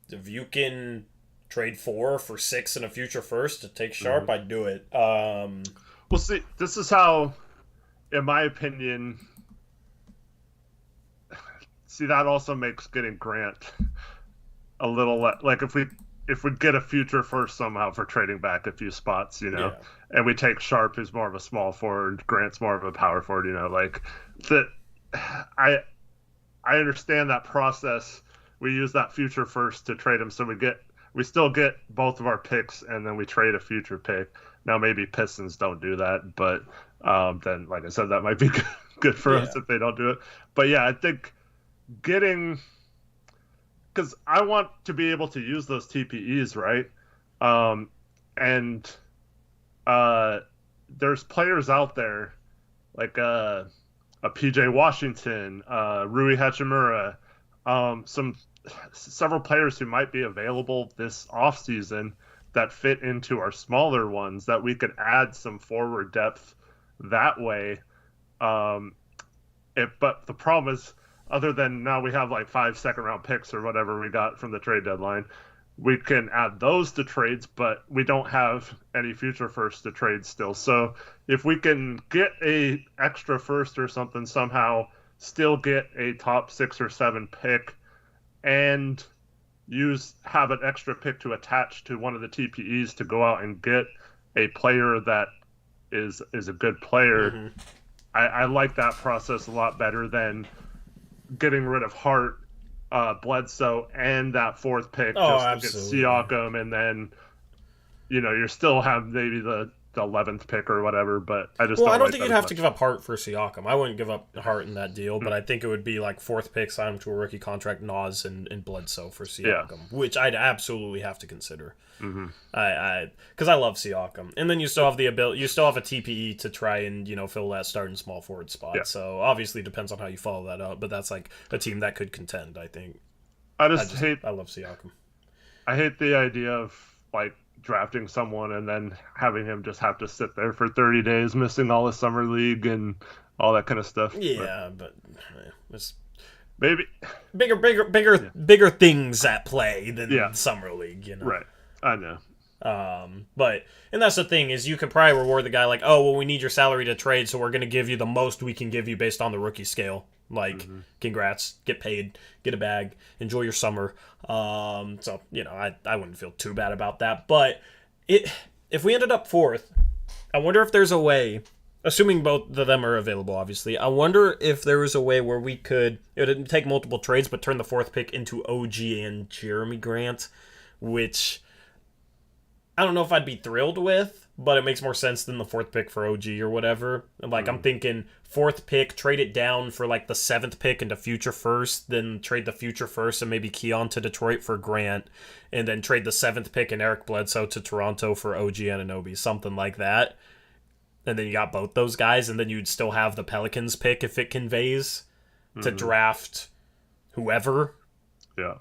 If you can trade 4 for 6 in a future first to take Sharp, I'd do it. Well, see, this is how, in my opinion, that also makes getting Grant a little like if we get a future first somehow for trading back a few spots, and we take Sharp, who's more of a small forward, Grant's more of a power forward, like that. I understand that process. We use that future first to trade him, so we still get both of our picks, and then we trade a future pick. Now, maybe Pistons don't do that, but then, like I said, that might be good for us if they don't do it. But yeah, I think because I want to be able to use those TPEs, right? And there's players out there like a PJ Washington, Rui Hachimura, several players who might be available this offseason that fit into our smaller ones that we could add some forward depth that way. But the problem is, other than now we have like 5 second-round picks or whatever we got from the trade deadline, we can add those to trades, but we don't have any future first to trade still. So if we can get a extra first or something somehow, still get a top 6 or 7 pick, and have an extra pick to attach to one of the TPEs to go out and get a player that is a good player. Mm-hmm. I like that process a lot better than getting rid of Hart, Bledsoe, and that 4th pick just to get Siakam, and then you still have maybe the 11th pick or whatever. But I don't think you'd have to give up Hart for Siakam. I wouldn't give up Hart in that deal, but I think it would be like 4th pick, sign him to a rookie contract, Nas and Bledsoe for Siakam, which I'd absolutely have to consider. Mm-hmm. Because I love Siakam, and then you still have the ability, you still have a TPE to try and fill that starting small forward spot. Yeah. So obviously it depends on how you follow that up, but that's like a team that could contend. I think. I love Siakam. I hate the idea of like drafting someone and then having him just have to sit there for 30 days, missing all the summer league and all that kind of stuff. Yeah, but it's maybe bigger things at play than summer league. Right. I know. And that's the thing is you could probably reward the guy like, oh, well, we need your salary to trade, so we're going to give you the most we can give you based on the rookie scale. Like, congrats, get paid, get a bag, enjoy your summer. So, I wouldn't feel too bad about that. But if we ended up 4th, I wonder if there's a way, assuming both of them are available, obviously, I wonder if there was a way where we could, it would take multiple trades, but turn the 4th pick into OG and Jerami Grant, which I don't know if I'd be thrilled with, but it makes more sense than the 4th pick for OG or whatever. Like, I'm thinking 4th pick, trade it down for like the 7th pick into future first, then trade the future first and maybe Keon to Detroit for Grant, and then trade the 7th pick and Eric Bledsoe to Toronto for OG Anunoby, something like that. And then you got both those guys, and then you'd still have the Pelicans pick if it conveys to draft whoever. Yeah.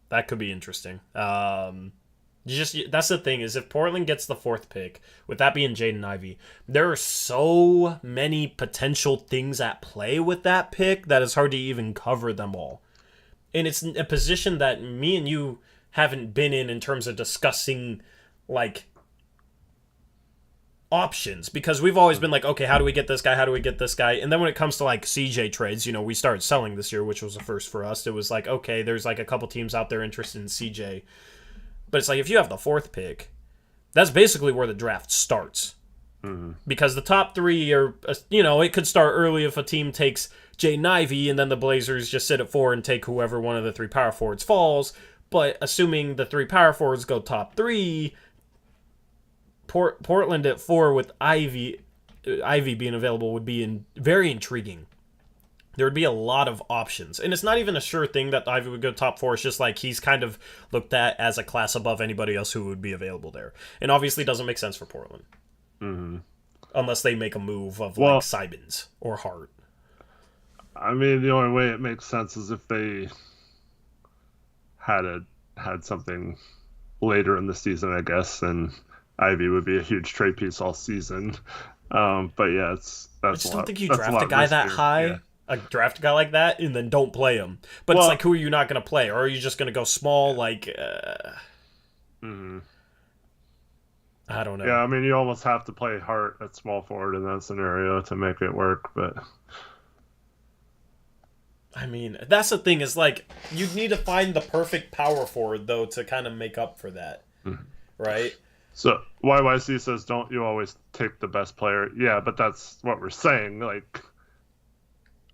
That could be interesting. That's the thing is if Portland gets the 4th pick, with that being Jaden Ivey, there are so many potential things at play with that pick that it's hard to even cover them all. And it's a position that me and you haven't been in terms of discussing like options, because we've always been like, okay, how do we get this guy? How do we get this guy? And then when it comes to like CJ trades, we started selling this year, which was a first for us. It was like, okay, there's like a couple teams out there interested in CJ. But it's like, if you have the 4th pick, that's basically where the draft starts. Mm-hmm. Because the top 3 are, it could start early if a team takes Jaden Ivey, and then the Blazers just sit at 4 and take whoever one of the 3 power forwards falls. But assuming the 3 power forwards go top 3, Portland at 4 with Ivey being available would be very intriguing. There would be a lot of options. And it's not even a sure thing that Ivey would go top 4. It's just like he's kind of looked at as a class above anybody else who would be available there. And obviously it doesn't make sense for Portland. Mm-hmm. Unless they make a move of like Simons or Hart. I mean, the only way it makes sense is if they had something later in the season, I guess, and Ivey would be a huge trade piece all season. But yeah, I just don't think you draft a guy that high. Yeah. Draft a guy like that and then don't play him. But it's like, who are you not going to play? Or are you just going to go small? Like, I don't know. Yeah, I mean, you almost have to play Hart at small forward in that scenario to make it work. But I mean, that's the thing is like, you need to find the perfect power forward though to kind of make up for that, right? So YYC says, don't you always take the best player? Yeah, but that's what we're saying. Like,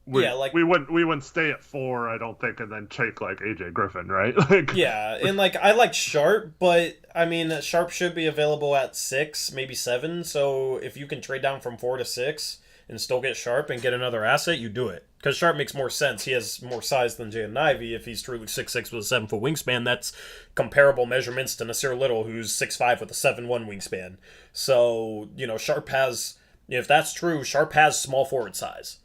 we wouldn't stay at 4, I don't think, and then take like AJ Griffin, right? Like, yeah, and like I like Sharp, but I mean Sharp should be available at 6, maybe 7. So if you can trade down from 4 to 6 and still get Sharp and get another asset, you do it. Because Sharp makes more sense. He has more size than Jaden Ivey. If he's truly 6'6" with a 7-foot wingspan, that's comparable measurements to Nasir Little, who's 6'5" with a 7'1" wingspan. So, Sharp has, if that's true, Sharp has small forward size.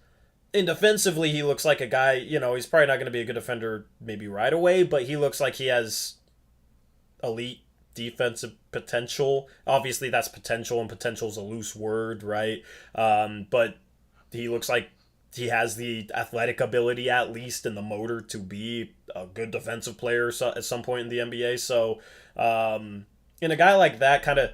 And defensively, he looks like a guy, he's probably not going to be a good defender maybe right away, but he looks like he has elite defensive potential. Obviously, that's potential, and potential is a loose word, right? But he looks like he has the athletic ability at least and the motor to be a good defensive player at some point in the NBA. So, in a guy like that, kind of.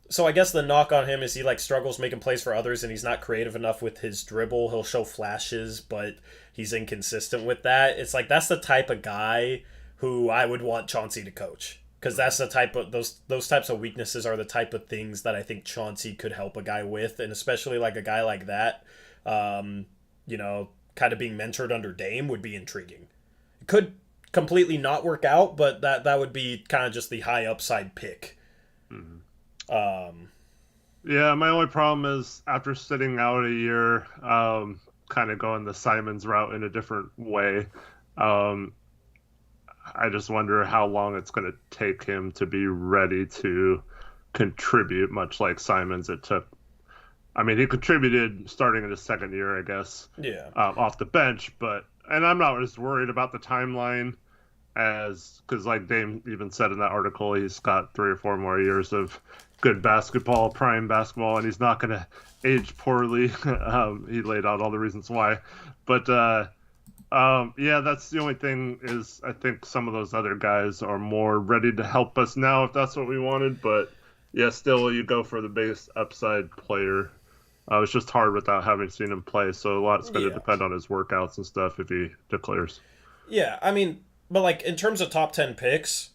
So I guess the knock on him is he like struggles making plays for others, and he's not creative enough with his dribble. He'll show flashes, but he's inconsistent with that. It's like that's the type of guy who I would want Chauncey to coach, because that's the type of those types of weaknesses are the type of things that I think Chauncey could help a guy with, and especially like a guy like that, kind of being mentored under Dame would be intriguing. It could completely not work out, but that would be kind of just the high upside pick. Mm-hmm. Yeah, my only problem is after sitting out a year, kind of going the Simons route in a different way. I just wonder how long it's going to take him to be ready to contribute, much like Simons. It took. I mean, he contributed starting in his second year, I guess. Yeah. Off the bench, and I'm not as worried about the timeline because like Dame even said in that article, he's got 3 or 4 more years of good basketball, prime basketball, and he's not going to age poorly. He laid out all the reasons why, but yeah, that's the only thing is I think some of those other guys are more ready to help us now if that's what we wanted, but yeah, still you go for the biggest upside player. It's just hard without having seen him play, so a lot's going to depend on his workouts and stuff if he declares. Yeah, I mean, but like in terms of top 10 picks,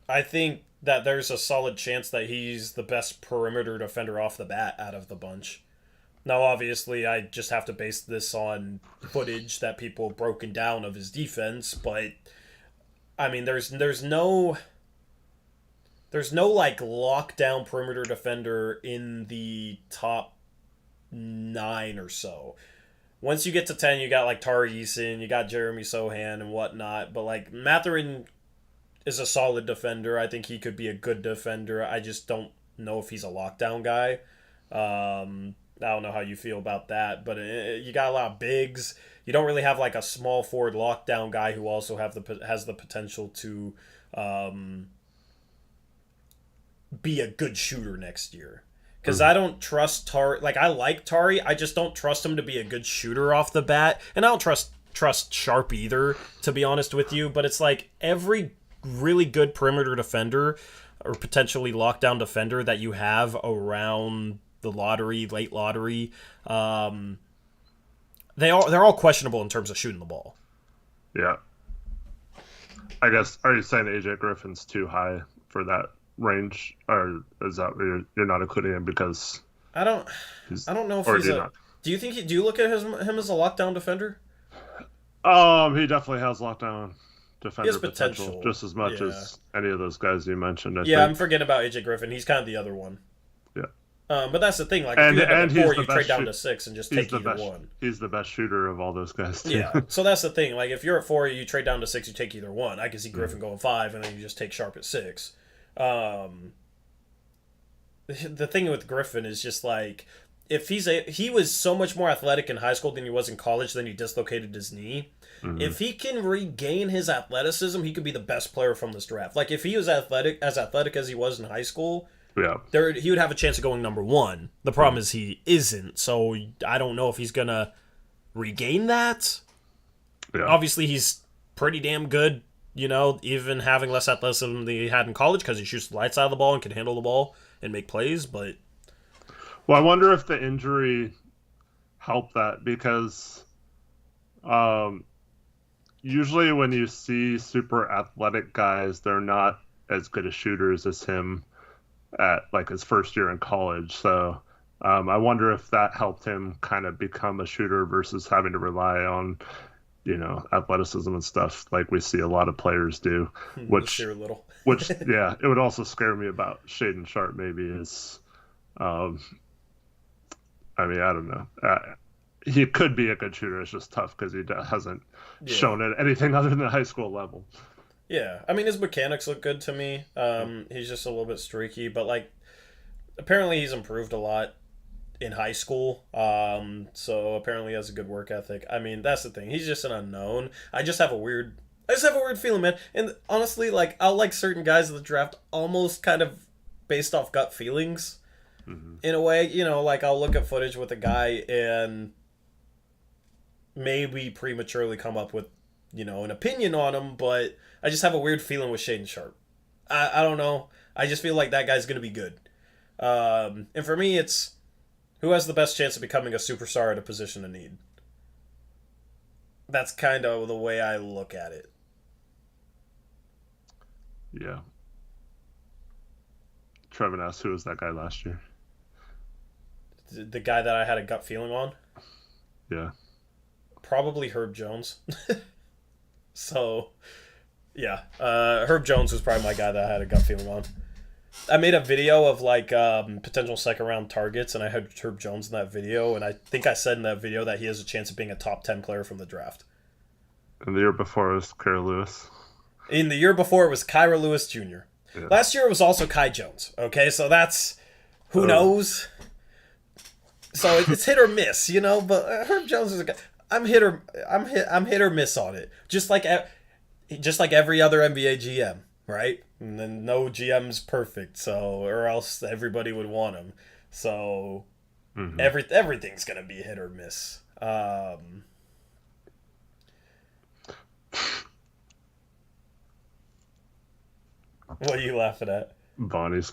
I think that there's a solid chance that he's the best perimeter defender off the bat out of the bunch. Now, obviously, I just have to base this on footage that people have broken down of his defense, but I mean, there's no like lockdown perimeter defender in the top 9 or so. Once you get to 10, you got like Tari Eason, you got Jeremy Sohan and whatnot, but like Mathurin is a solid defender. I think he could be a good defender. I just don't know if he's a lockdown guy. I don't know how you feel about that, but you got a lot of bigs. You don't really have like a small forward lockdown guy who also has the potential to be a good shooter next year. Because I don't trust Tari. Like, I like Tari. I just don't trust him to be a good shooter off the bat. And I don't trust Sharp either, to be honest with you. But it's like every really good perimeter defender or potentially lockdown defender that you have around the lottery, late lottery, they're all questionable in terms of shooting the ball. Yeah. I guess, are you saying AJ Griffin's too high for that range, or is that you're not including him because I don't know if he's a. Do you think do you look at him as a lockdown defender? He definitely has lockdown defender potential just as much as any of those guys you mentioned. I think. I'm forgetting about AJ Griffin. He's kind of the other one. Yeah. But that's the thing. Like, if you have a 4, you trade down to 6 and just take either one. He's the best shooter of all those guys, too. Yeah. So that's the thing. Like, if you're at 4, you trade down to 6, you take either one. I can see Griffin going 5, and then you just take Sharp at 6. The thing with Griffin is just like, if he was so much more athletic in high school than he was in college, then he dislocated his knee. Mm-hmm. If he can regain his athleticism, he could be the best player from this draft. Like, if he was as athletic as he was in high school, he would have a chance of going number 1. The problem is he isn't, so I don't know if he's gonna regain that. Yeah. Obviously, he's pretty damn good, even having less athleticism than he had in college because he shoots the lights out of the ball and can handle the ball and make plays. But I wonder if the injury helped that, because usually when you see super athletic guys, they're not as good as shooters as him at like his first year in college. So I wonder if that helped him kind of become a shooter versus having to rely on, athleticism and stuff like we see a lot of players do. Which a little. Which it would also scare me about Shaedon Sharp maybe is, I mean, I don't know. He could be a good shooter. It's just tough because he hasn't shown it anything other than the high school level. Yeah, I mean, his mechanics look good to me. He's just a little bit streaky, but like, apparently he's improved a lot in high school. So apparently he has a good work ethic. I mean, that's the thing. He's just an unknown. I just have a weird feeling, man. And honestly, like, I'll like certain guys in the draft almost kind of based off gut feelings. Mm-hmm. In a way, like, I'll look at footage with a guy and maybe prematurely come up with, an opinion on him, but I just have a weird feeling with Shaden Sharp. I don't know. I just feel like that guy's going to be good. And for me, it's who has the best chance of becoming a superstar at a position of need. That's kind of the way I look at it. Yeah. Trevin asked, who was that guy last year? The guy that I had a gut feeling on? Yeah. Probably Herb Jones. So, yeah. Herb Jones was probably my guy that I had a gut feeling on. I made a video of potential second round targets, and I had Herb Jones in that video, and I think I said in that video that he has a chance of being a top 10 player from the draft. And the year before it was Kyra Lewis. In the year before it was Kyra Lewis Jr. Yeah. Last year it was also Kai Jones. Okay, so that's who knows. So it's hit or miss, But Herb Jones is a guy. I'm hit or miss on it. Just like every other NBA GM, right? And then no GM's perfect, or else everybody would want him. So everything's gonna be hit or miss. What are you laughing at? Bonnie's.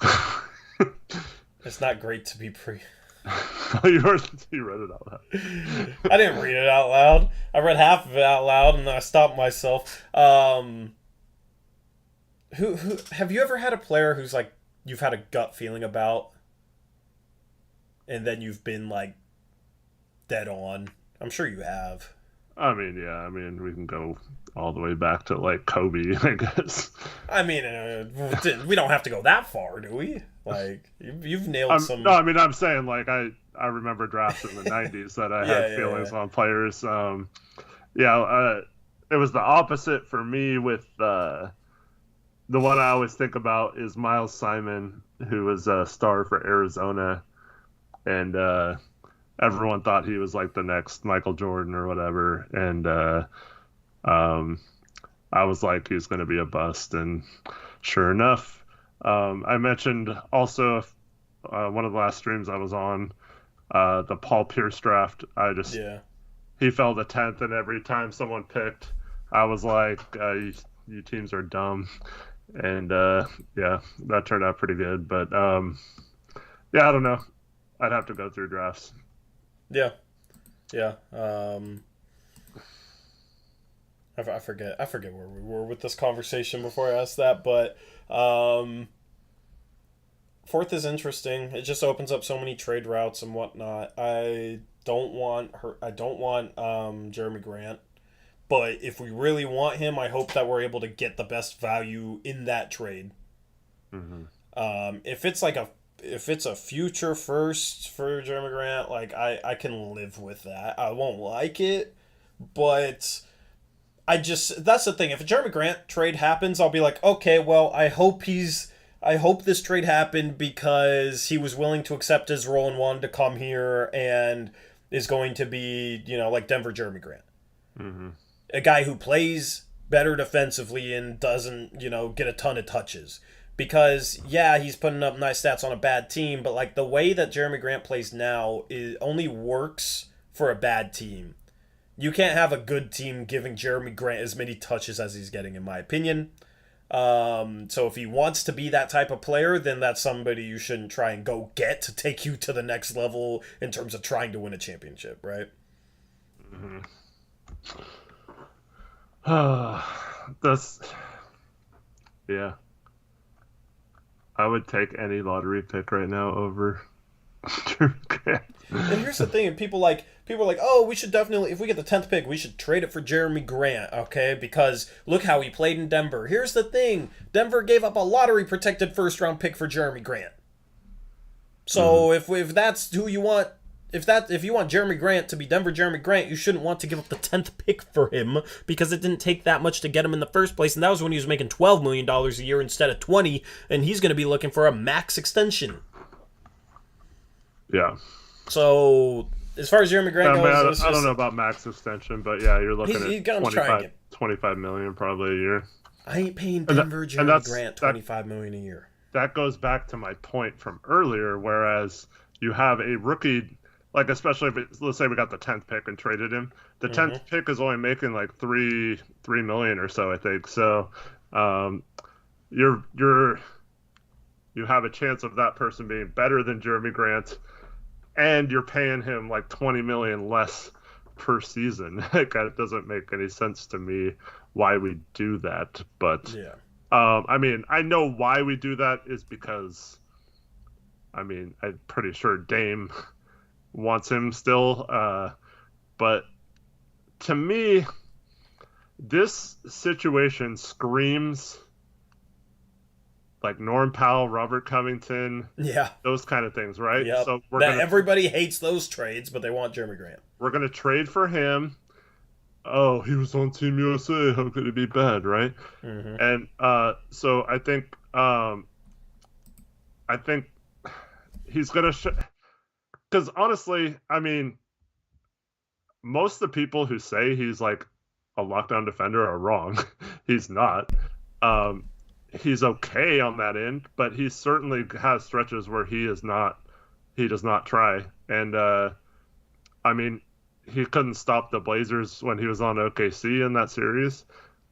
It's not great to be you read it out loud. I didn't read it out loud. I read half of it out loud, and then I stopped myself. Who have you ever had a player who's like you've had a gut feeling about, and then you've been dead on? I'm sure you have. I mean, yeah. We can go all the way back to Kobe, I guess. We don't have to go that far, do we? You've nailed some. No, I'm saying I remember drafts in the '90s that I had feelings on players. It was the opposite for me with the one I always think about is Miles Simon, who was a star for Arizona, and everyone thought he was the next Michael Jordan or whatever, and I was like, he's going to be a bust, and sure enough, I mentioned also one of the last streams I was on, the Paul Pierce draft. He fell to 10th, and every time someone picked, I was like, you teams are dumb, and that turned out pretty good, but I don't know. I'd have to go through drafts. Yeah. I forget where we were with this conversation before I asked that, but fourth is interesting. It just opens up so many trade routes and whatnot. I don't want Jerami Grant, but if we really want him, I hope that we're able to get the best value in that trade. Mm-hmm. If it's a future first for Jerami Grant, I can live with that. I won't like it, but that's the thing. If a Jerami Grant trade happens, I'll be like, okay, well, I hope this trade happened because he was willing to accept his role and wanted to come here and is going to be, Denver Jerami Grant. Mm-hmm. A guy who plays better defensively and doesn't, get a ton of touches. Because, he's putting up nice stats on a bad team, but the way that Jerami Grant plays now only works for a bad team. You can't have a good team giving Jerami Grant as many touches as he's getting, in my opinion. So if he wants to be that type of player, then that's somebody you shouldn't try and go get to take you to the next level in terms of trying to win a championship, right? Mm-hmm. I would take any lottery pick right now over Jerami Grant. And here's the thing, people are like, oh, we should definitely, if we get the 10th pick, we should trade it for Jerami Grant, okay? Because look how he played in Denver. Here's the thing, Denver gave up a lottery-protected first-round pick for Jerami Grant. So if that's who you want, if you want Jerami Grant to be Denver Jerami Grant, you shouldn't want to give up the 10th pick for him because it didn't take that much to get him in the first place, and that was when he was making $12 million a year instead of $20, and he's going to be looking for a max extension. Yeah. So as far as Jerami Grant goes, I don't know about max extension, but you're looking at 25 million probably a year. I ain't paying Denver Jerami Grant $25 million a year. That goes back to my point from earlier, whereas you have a rookie like especially if let's say we got the 10th pick and traded him, the 10th Hmm. pick is only making like 3 million or so, I think. So um, you're you have a chance of that person being better than Jeremy Grant, and you're paying him like 20 million less per season. Like that doesn't make any sense to me why we do that. But Yeah. I mean, I know why we do that is because I mean, I'm pretty sure Dame wants him still. But to me, this situation screams like Norm Powell, Robert Covington, Yeah. those kind of things, right? Yep. So That everybody hates those trades, but they want Jeremy Grant. we're gonna trade for him. Oh, he was on Team USA. How could it be bad, right? Hmm. And so I think he's gonna because honestly, I mean, most of the people who say he's like a lockdown defender are wrong. He's not. Um, he's okay on that end, but he certainly has stretches where he is not. He does not try, and I mean, he couldn't stop the Blazers when he was on OKC in that series.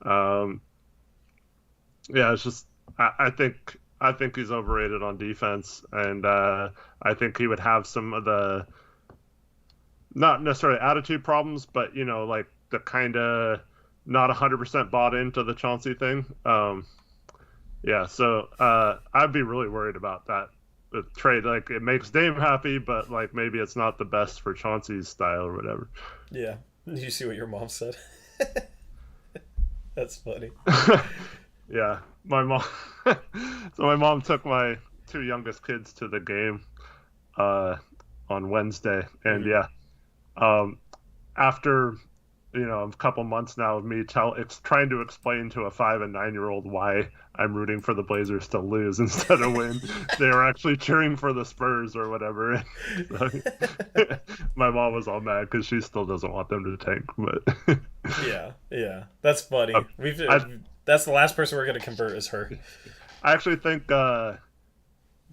Um, yeah, it's just I think he's overrated on defense, and I think he would have some of the not necessarily attitude problems, but you know, like the kind of not 100% bought into the Chauncey thing. Yeah, so I'd be really worried about that the trade. Like it makes Dame happy, but like maybe it's not the best for Chauncey's style or whatever. Yeah. Did you see what your mom said? That's funny. Yeah, my mom. So my mom took my two youngest kids to the game uh, on Wednesday, and Mm. yeah, um, after a couple months now of me trying to explain to a 5 and 9 year old why I'm rooting for the Blazers to lose instead of win, they were actually cheering for the Spurs or whatever. So, my mom was all mad because she still doesn't want them to tank, but Yeah, yeah, that's funny. I That's the last person we're gonna convert is her. I actually think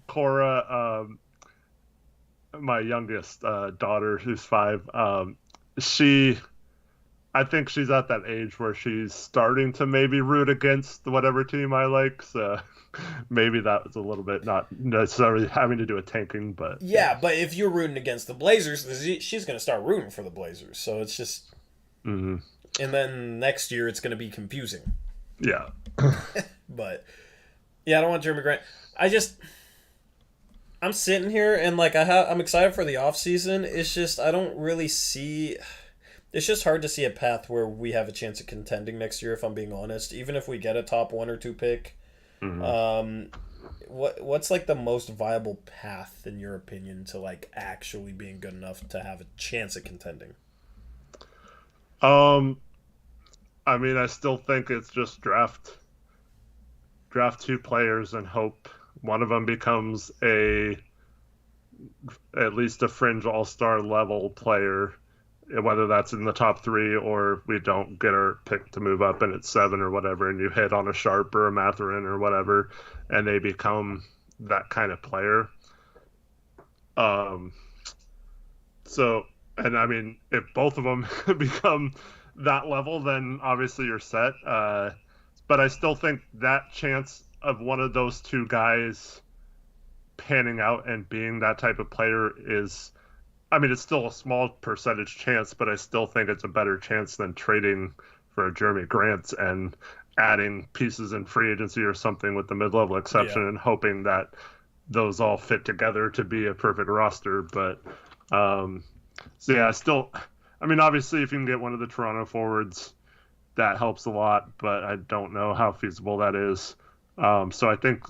Cora, my youngest daughter, who's 5, she I think she's at that age where she's starting to maybe root against whatever team I like. So maybe that was a little bit not necessarily having to do with tanking, but Yeah, but if you're rooting against the Blazers, she's gonna start rooting for the Blazers. So it's just, hmm and then next year it's gonna be confusing. yeah, But yeah, I don't want Jeremy Grant. I'm sitting here and like I'm excited for the offseason. It's just I don't really see. It's just hard to see a path where we have a chance of contending next year. If I'm being honest, even if we get a top 1 or 2 pick, hmm um, what's like the most viable path in your opinion to like actually being good enough to have a chance at contending? um, I mean, I still think it's just draft 2 players and hope one of them becomes at least a fringe all-star level player, whether that's in the top 3 or we don't get our pick to move up and it's 7 or whatever, and you hit on a Sharp or a Matherin or whatever, and they become that kind of player. Um, so, and I mean, if both of them become that level, then obviously you're set. But I still think that chance of one of those 2 guys panning out and being that type of player is, I mean, it's still a small percentage chance, but I still think it's a better chance than trading for Jeremy Grant and adding pieces in free agency or something with the mid-level Yeah, exception and hoping that those all fit together to be a perfect roster. But um, so yeah, still, I mean, obviously, if you can get one of the Toronto forwards, that helps a lot, but I don't know how feasible that is. So I think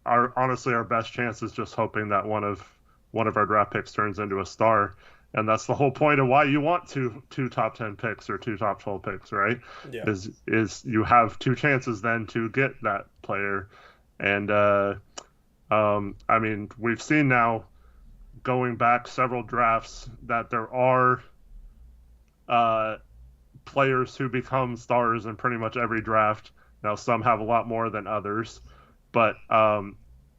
honestly our best chance is just hoping that one of our draft picks turns into a star, and that's the whole point of why you want two top 10 picks or 2 top 12 picks, right? yeah, Is you have 2 chances then to get that player, and I mean we've seen now going back several drafts that there are uh, players who become stars in pretty much every draft. Now, some have a lot more than others, but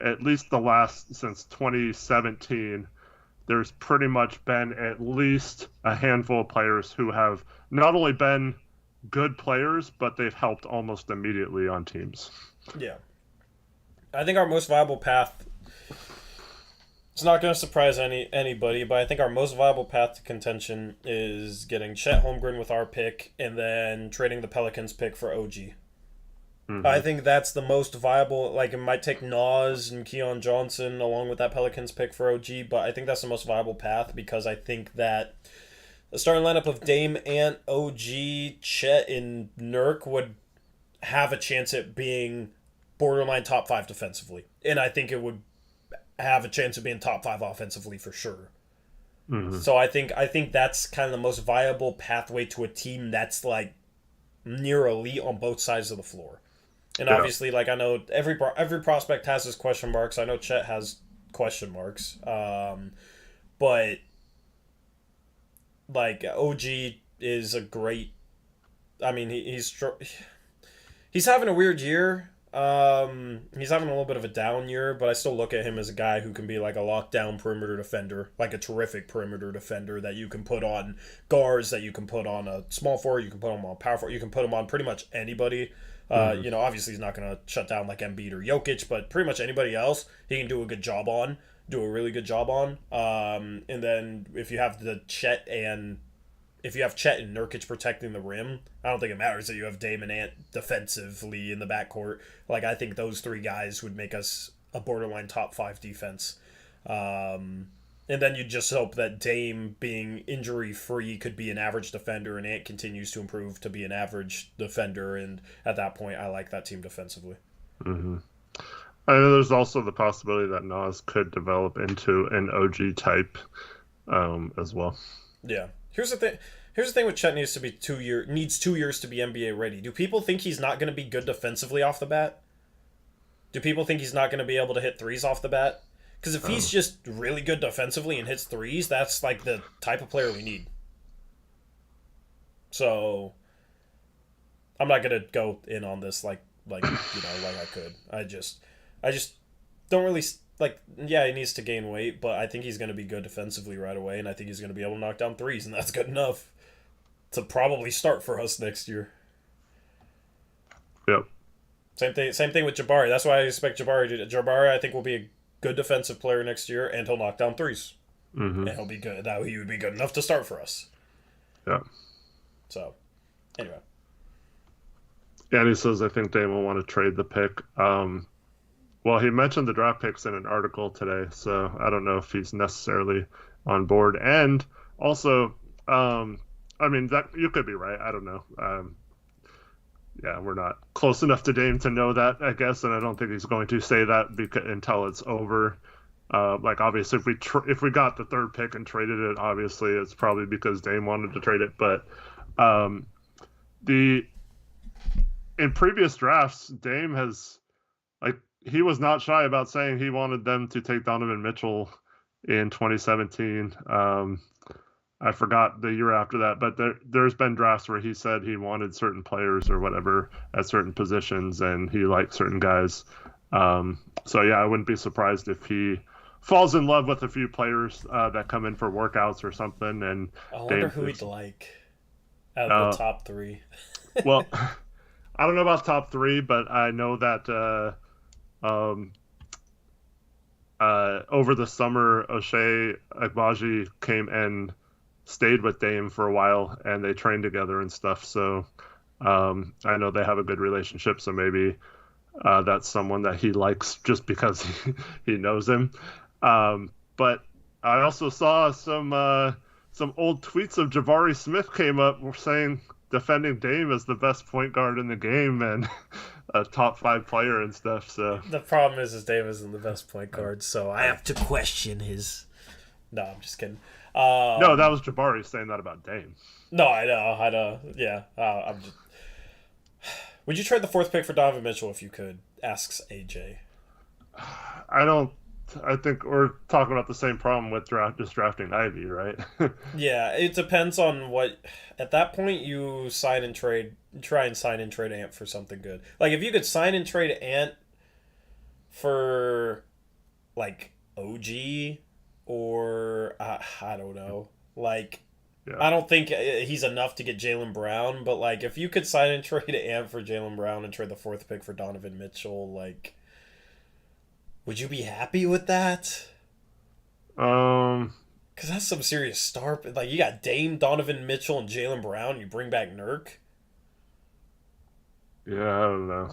at least the last since 2017, there's pretty much been at least a handful of players who have not only been good players, but they've helped almost immediately on teams. Yeah. I think our most viable path, it's not going to surprise anybody, but I think our most viable path to contention is getting Chet Holmgren with our pick and then trading the Pelicans pick for OG. Mm-hmm. I think that's the most viable. Like, it might take Nas and Keon Johnson along with that Pelicans pick for OG, but I think that's the most viable path because I think that the starting lineup of Dame, Ant, OG, Chet, and Nurk would have a chance at being borderline top 5 defensively. And I think it would have a chance of being top 5 offensively for sure. Mm-hmm. So I think that's kind of the most viable pathway to a team that's like near elite on both sides of the floor. And obviously, like, I know every prospect has his question marks. I know Chet has question marks. But like OG is a great. I mean, he's having a weird year. He's having a little bit of a down year, but I still look at him as a guy who can be like a lockdown perimeter defender, like a terrific perimeter defender that you can put on guards, that you can put on a small forward, you can put him on power forward, you can put him on pretty much anybody. You know, obviously he's not going to shut down like Embiid or Jokic, but pretty much anybody else he can do a really good job on. And then if you have Chet and Nurkic protecting the rim, I don't think it matters that you have Dame and Ant defensively in the backcourt. Like, I think those 3 guys would make us a borderline top 5 defense. And then you just hope that Dame, being injury-free, could be an average defender, and Ant continues to improve to be an average defender. And at that point, I like that team defensively. Mm-hmm. I know there's also the possibility that Nas could develop into an OG type as well. Yeah. Here's the thing with Chet needs 2 years to be NBA ready. Do people think he's not going to be good defensively off the bat? Do people think he's not going to be able to hit threes off the bat? Because if he's just really good defensively and hits threes, that's like the type of player we need. So I'm not going to go in on this like I could. I just don't really like. Yeah, he needs to gain weight, but I think he's going to be good defensively right away, and I think he's going to be able to knock down threes, and that's good enough to probably start for us next year. Yep. Same thing with Jabari. That's why I expect Jabari, I think, will be a good defensive player next year, and he'll knock down threes. Mm-hmm. And he'll be good. That he would be good enough to start for us. Yeah. So, anyway. Yeah, and he says, I think Dame will want to trade the pick. Well, he mentioned the draft picks in an article today, so I don't know if he's necessarily on board. And also, I mean, that you could be right. I don't know. Yeah, we're not close enough to Dame to know that, I guess, and I don't think he's going to say that until it's over. Like, obviously, if we got the 3rd pick and traded it, obviously it's probably because Dame wanted to trade it. But in previous drafts, Dame has, like, he was not shy about saying he wanted them to take Donovan Mitchell in 2017. I forgot the year after that, but there's been drafts where he said he wanted certain players or whatever at certain positions, and he liked certain guys. So, yeah, I wouldn't be surprised if he falls in love with a few players that come in for workouts or something. And I wonder who he'd like out of the top 3. Well, I don't know about top 3, but I know that over the summer, Ochai Agbaji came and stayed with Dame for a while, and they trained together and stuff. So I know they have a good relationship. So maybe that's someone that he likes just because he knows him. But I also saw some old tweets of Jabari Smith came up saying defending Dame as the best point guard in the game and a top 5 player and stuff. So the problem is Dame isn't the best point guard, so I have to question his. No, I'm just kidding. No, that was Jabari saying that about Dame. No, I know. Yeah, I'm just. Would you trade the 4th pick for Donovan Mitchell if you could? Asks AJ. I think we're talking about the same problem with just drafting Ivy, right? Yeah, it depends on what. At that point, you try and sign and trade Ant for something good. Like, if you could sign and trade Ant for, like, OG or I don't know. Like, Yeah. I don't think he's enough to get Jaylen Brown, but like if you could sign and trade Ant for Jaylen Brown and trade the 4th pick for Donovan Mitchell, like, would you be happy with that? Um. Because that's some serious star. Like, you got Dame, Donovan Mitchell, and Jaylen Brown. You bring back Nurk. Yeah, I don't know.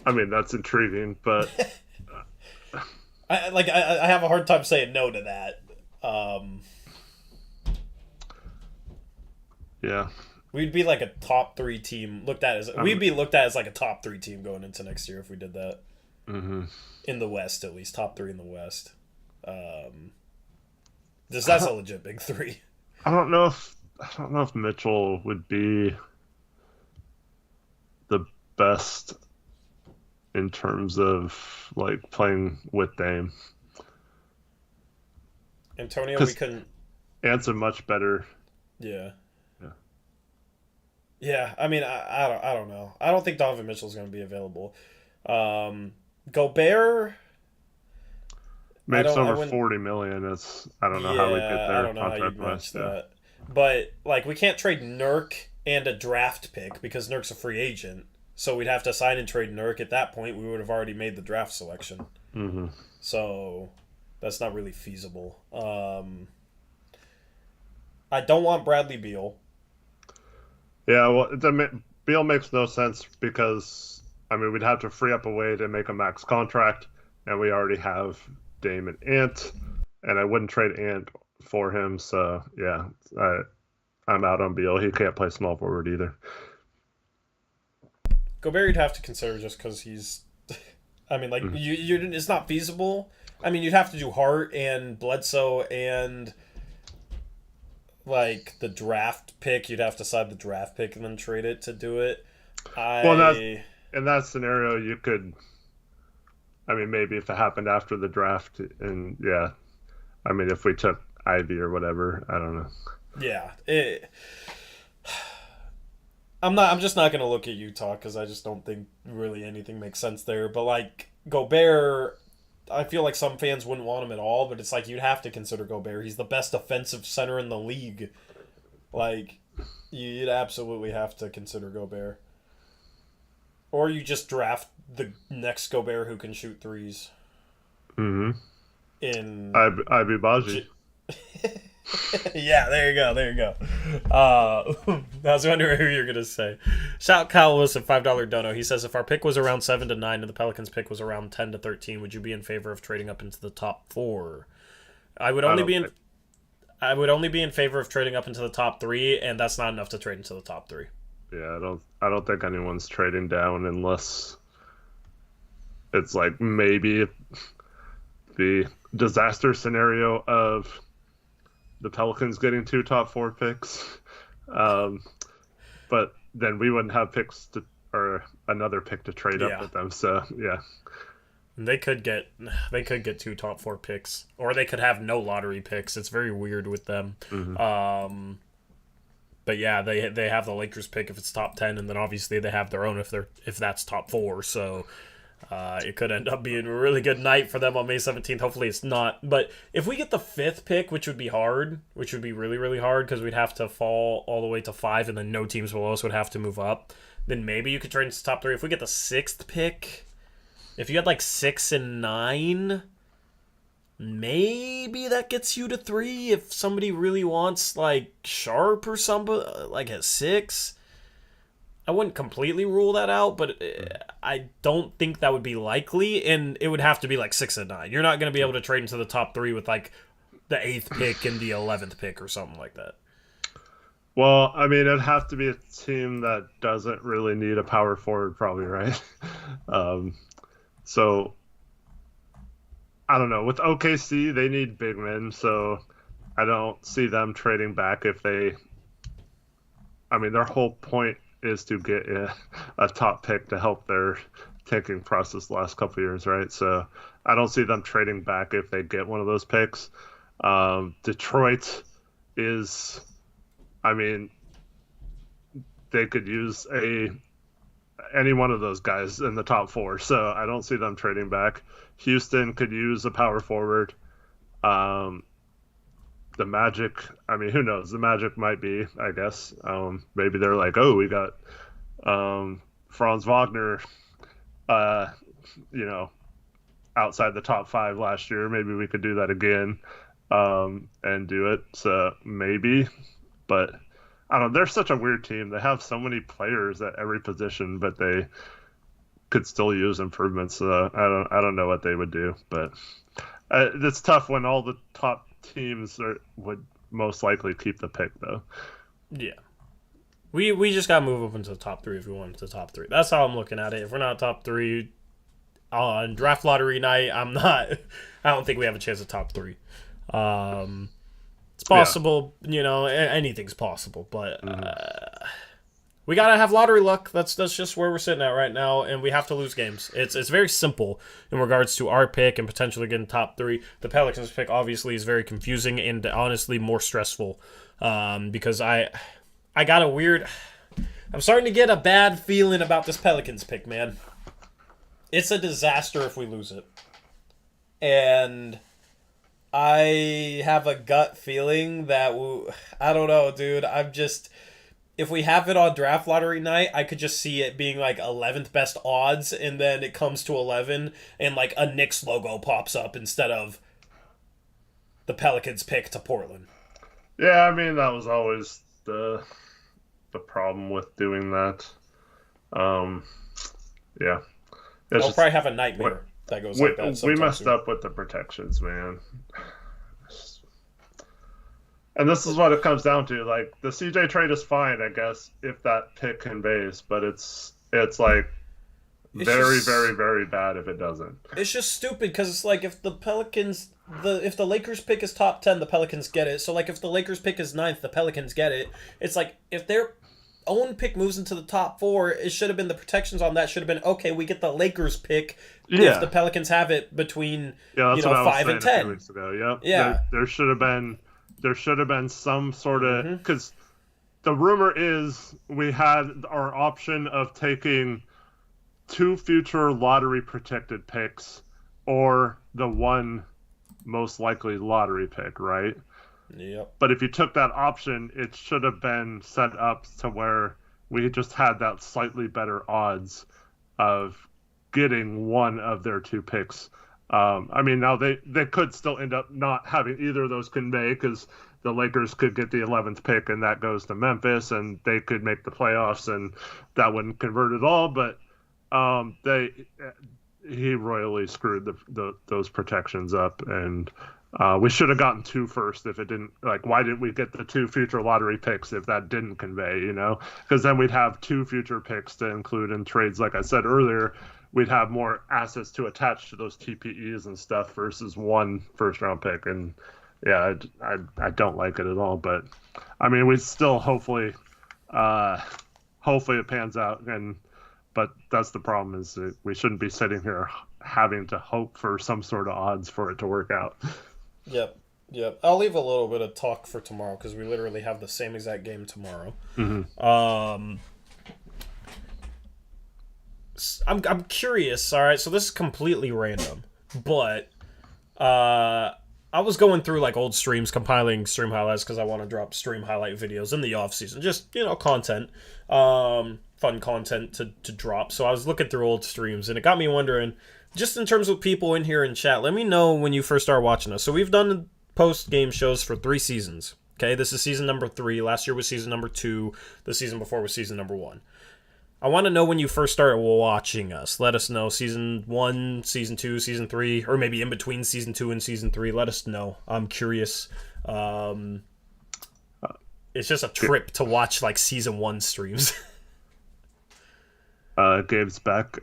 I mean, that's intriguing, but I have a hard time saying no to that. Yeah. We'd be like a top 3 team we'd be looked at as like a top 3 team going into next year if we did that. Mm-hmm. In the West, at least top 3 in the West. That's a legit big 3. I don't know if Mitchell would be the best in terms of like playing with Dame. Antonio, we couldn't. Ant's a much better. Yeah. Yeah. Yeah, I mean, I don't know. I don't think Donovan Mitchell's going to be available. Gobert makes over 40 million. I don't know how we get there. I don't know how you'd match that. But like, we can't trade Nurk and a draft pick because Nurk's a free agent. So we'd have to sign and trade Nurk. At that point, we would have already made the draft selection. Mm-hmm. So that's not really feasible. I don't want Bradley Beal. Yeah, well, Beal makes no sense because, I mean, we'd have to free up a way to make a max contract, and we already have Dame and Ant, and I wouldn't trade Ant for him, so yeah, I'm out on Beal. He can't play small forward either. Gobert you'd have to consider just because he's... I mean, like, it's not feasible. I mean, you'd have to do Hart and Bledsoe and... like the draft pick, you'd have to side the draft pick and then trade it to do it. In that scenario, you could. I mean, maybe if it happened after the draft, and yeah, I mean, if we took Ivy or whatever, I don't know. Yeah, I'm just not gonna look at Utah because I just don't think really anything makes sense there. But like Gobert, I feel like some fans wouldn't want him at all, but it's like you'd have to consider Gobert. He's the best offensive center in the league. Like, you'd absolutely have to consider Gobert. Or you just draft the next Gobert who can shoot threes. Mm-hmm. In Ivy Baji. Yeah, there you go. I was wondering who you were going to say. Shout Kyle Wilson, $5 dono. He says, if our pick was around 7 to 9 and the Pelicans pick was around 10 to 13, would you be in favor of trading up into the top 4? I would only be in favor of trading up into the top 3, and that's not enough to trade into the top 3. Yeah, I don't think anyone's trading down unless it's like maybe the disaster scenario of the Pelicans getting 2 top 4 picks. But then we wouldn't have picks or another pick to trade up with them. So yeah. They could get 2 top 4 picks, or they could have no lottery picks. It's very weird with them. Mm-hmm. But yeah, they have the Lakers pick if it's top 10, and then obviously they have their own if that's top 4. So it could end up being a really good night for them on May 17th. Hopefully it's not. But if we get the 5th pick, which would be hard, which would be really, really hard because we'd have to fall all the way to 5 and then no teams below us would have to move up, then maybe you could trade into the top 3. If we get the 6th pick, if you had like 6 and 9, maybe that gets you to 3 if somebody really wants like Sharp or somebody like at 6. I wouldn't completely rule that out, but I don't think that would be likely, and it would have to be like 6 and 9. You're not going to be able to trade into the top 3 with like the 8th pick and the 11th pick or something like that. Well, I mean, it'd have to be a team that doesn't really need a power forward, probably, right? So I don't know. With OKC, they need big men, so I don't see them trading back if they. I mean, their whole point is to get a top pick to help their tanking process the last couple of years, right? So I don't see them trading back if they get one of those picks. Detroit is, I mean, they could use a any one of those guys in the top four, so I don't see them trading back. Houston could use a power forward. Um, the Magic, I mean, who knows? The Magic might be, I guess. Maybe they're like, oh, we got Franz Wagner, uh, you know, outside the top five last year. Maybe we could do that again and do it. So maybe, but I don't know. They're such a weird team. They have so many players at every position, but they could still use improvements. So I don't know what they would do, but it's tough when all the top teams would most likely keep the pick, though. Yeah. We just got to move up into the top three if we want to the top three. That's how I'm looking at it. If we're not top three on draft lottery night, I don't think we have a chance at top three. It's possible, anything's possible, but we gotta have lottery luck. That's just where we're sitting at right now, and we have to lose games. It's very simple in regards to our pick and potentially getting top three. The Pelicans pick obviously is very confusing and honestly more stressful because I got a weird. I'm starting to get a bad feeling about this Pelicans pick, man. It's a disaster if we lose it, and I have a gut feeling that I don't know, dude. If we have it on draft lottery night, I could just see it being like 11th best odds, and then it comes to 11, and like a Knicks logo pops up instead of the Pelicans pick to Portland. Yeah, I mean that was always the problem with doing that. Yeah, I'll probably have a nightmare that goes like that. We messed up with the protections, man. And this is what it comes down to. Like, the CJ trade is fine, I guess, if that pick conveys, but it's like very, very, very bad if it doesn't. It's just stupid because it's like if the Pelicans, if the Lakers pick is top 10, the Pelicans get it. So like if the Lakers pick is 9th, the Pelicans get it. It's like if their own pick moves into the top 4, it should have been the protections on that should have been okay. We get the Lakers pick if the Pelicans have it between 5 and 10. 2 weeks ago. Yep. Yeah, there should have been some sort of, because the rumor is we had our option of taking 2 future lottery protected picks or the one most likely lottery pick, right? Yep. But if you took that option, it should have been set up to where we just had that slightly better odds of getting one of their 2 picks. I mean, now they could still end up not having either of those convey because the Lakers could get the 11th pick and that goes to Memphis and they could make the playoffs and that wouldn't convert at all. But he royally screwed those protections up, and we should have gotten 2 first if it didn't. Like, why didn't we get the 2 future lottery picks if that didn't convey? Because then we'd have 2 future picks to include in trades. Like I said earlier, we'd have more assets to attach to those TPEs and stuff versus 1 first-round pick. And yeah, I don't like it at all. But I mean, we still hopefully it pans out. But that's the problem, is that we shouldn't be sitting here having to hope for some sort of odds for it to work out. Yep. I'll leave a little bit of talk for tomorrow because we literally have the same exact game tomorrow. Mm-hmm. I'm curious. All right, so this is completely random, but I was going through like old streams, compiling stream highlights because I want to drop stream highlight videos in the off season. Just content, fun content to drop. So I was looking through old streams, and it got me wondering, just in terms of people in here in chat. Let me know when you first started watching us. So we've done post-game shows for 3 seasons. Okay, this is season number 3. Last year was season number 2. The season before was season number 1. I want to know when you first started watching us. Let us know. Season 1, Season 2, Season 3, or maybe in between Season 2 and Season 3. Let us know. I'm curious. It's just a trip to watch like Season 1 streams. Gabe's back.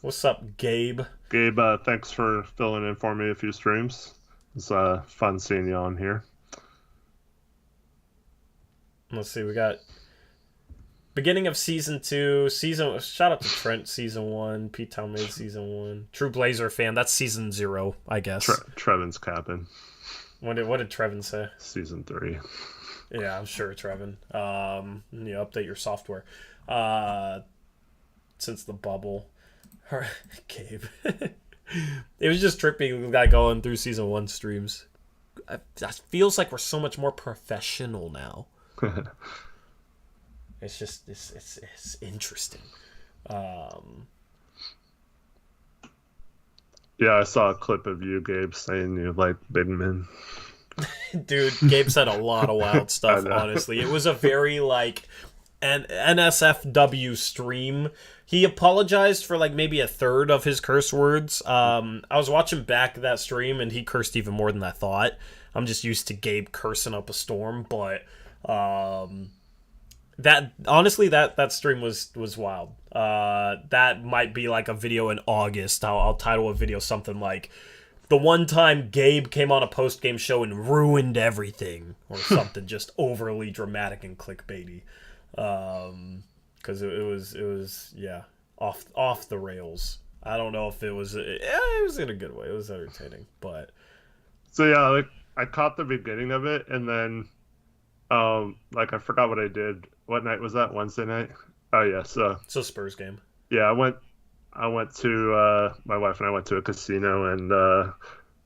What's up, Gabe? Gabe, thanks for filling in for me a few streams. It's fun seeing you on here. Let's see. We got beginning of season 2. Shout out to Trent, season 1. Pete Town made season 1. True Blazer fan. That's season 0, I guess. Trevin's capping. What did Trevin say? Season 3. Yeah, I'm sure, Trevin. Update your software. since the bubble. Gabe. It was just tripping that going through season 1 streams. It feels like we're so much more professional now. It's just it's interesting. Yeah, I saw a clip of you, Gabe, saying you like big men. Dude, Gabe said a lot of wild stuff, honestly. It was a very, like, an NSFW stream. He apologized for, like, maybe a third of his curse words. I was watching back that stream, and he cursed even more than I thought. I'm just used to Gabe cursing up a storm, but that stream was wild. That might be like a video in August. I'll title a video something like the one time Gabe came on a post-game show and ruined everything, or something just overly dramatic and clickbaity. Because it was off the rails. I don't know if it was in a good way. It was entertaining, but so yeah, like I caught the beginning of it, and then like I forgot what I did. What night was that? Wednesday night? Oh yeah, so Spurs game. Yeah, I went to my wife and I went to a casino, and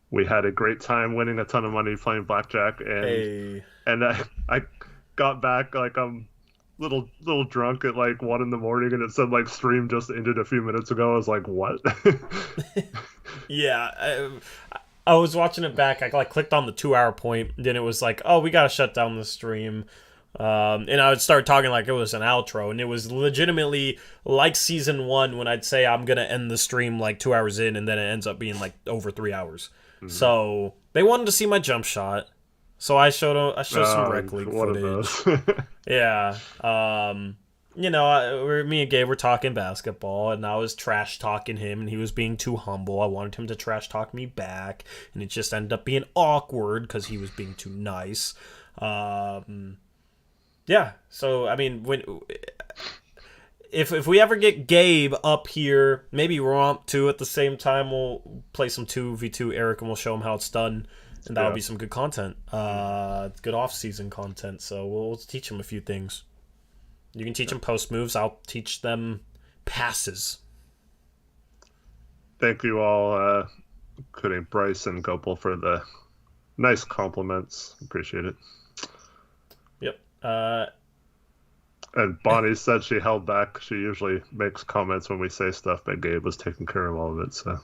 we had a great time winning a ton of money playing blackjack, and I got back like I'm little drunk at like 1 a.m, and it said like stream just ended a few minutes ago. I was like, what? Yeah, I was watching it back. I like clicked on the 2-hour point, then it was like, oh, we gotta shut down the stream. And I would start talking like it was an outro, and it was legitimately like season 1 when I'd say I'm gonna end the stream like 2 hours in, and then it ends up being like over 3 hours. Mm-hmm. So they wanted to see my jump shot, so I showed some rec league footage. Yeah, me and Gabe were talking basketball, and I was trash talking him, and he was being too humble. I wanted him to trash talk me back, and it just ended up being awkward because he was being too nice. Yeah, so I mean, if we ever get Gabe up here, maybe Romp 2 at the same time, we'll play some 2v2 Eric, and we'll show him how it's done, and that'll be some good content, good off-season content. So we'll teach him a few things. You can teach him post moves. I'll teach them passes. Thank you all, including Bryce and Gopal, for the nice compliments. Appreciate it. Yep. And Bonnie said she held back. She usually makes comments when we say stuff, but Gabe was taking care of all of it. So,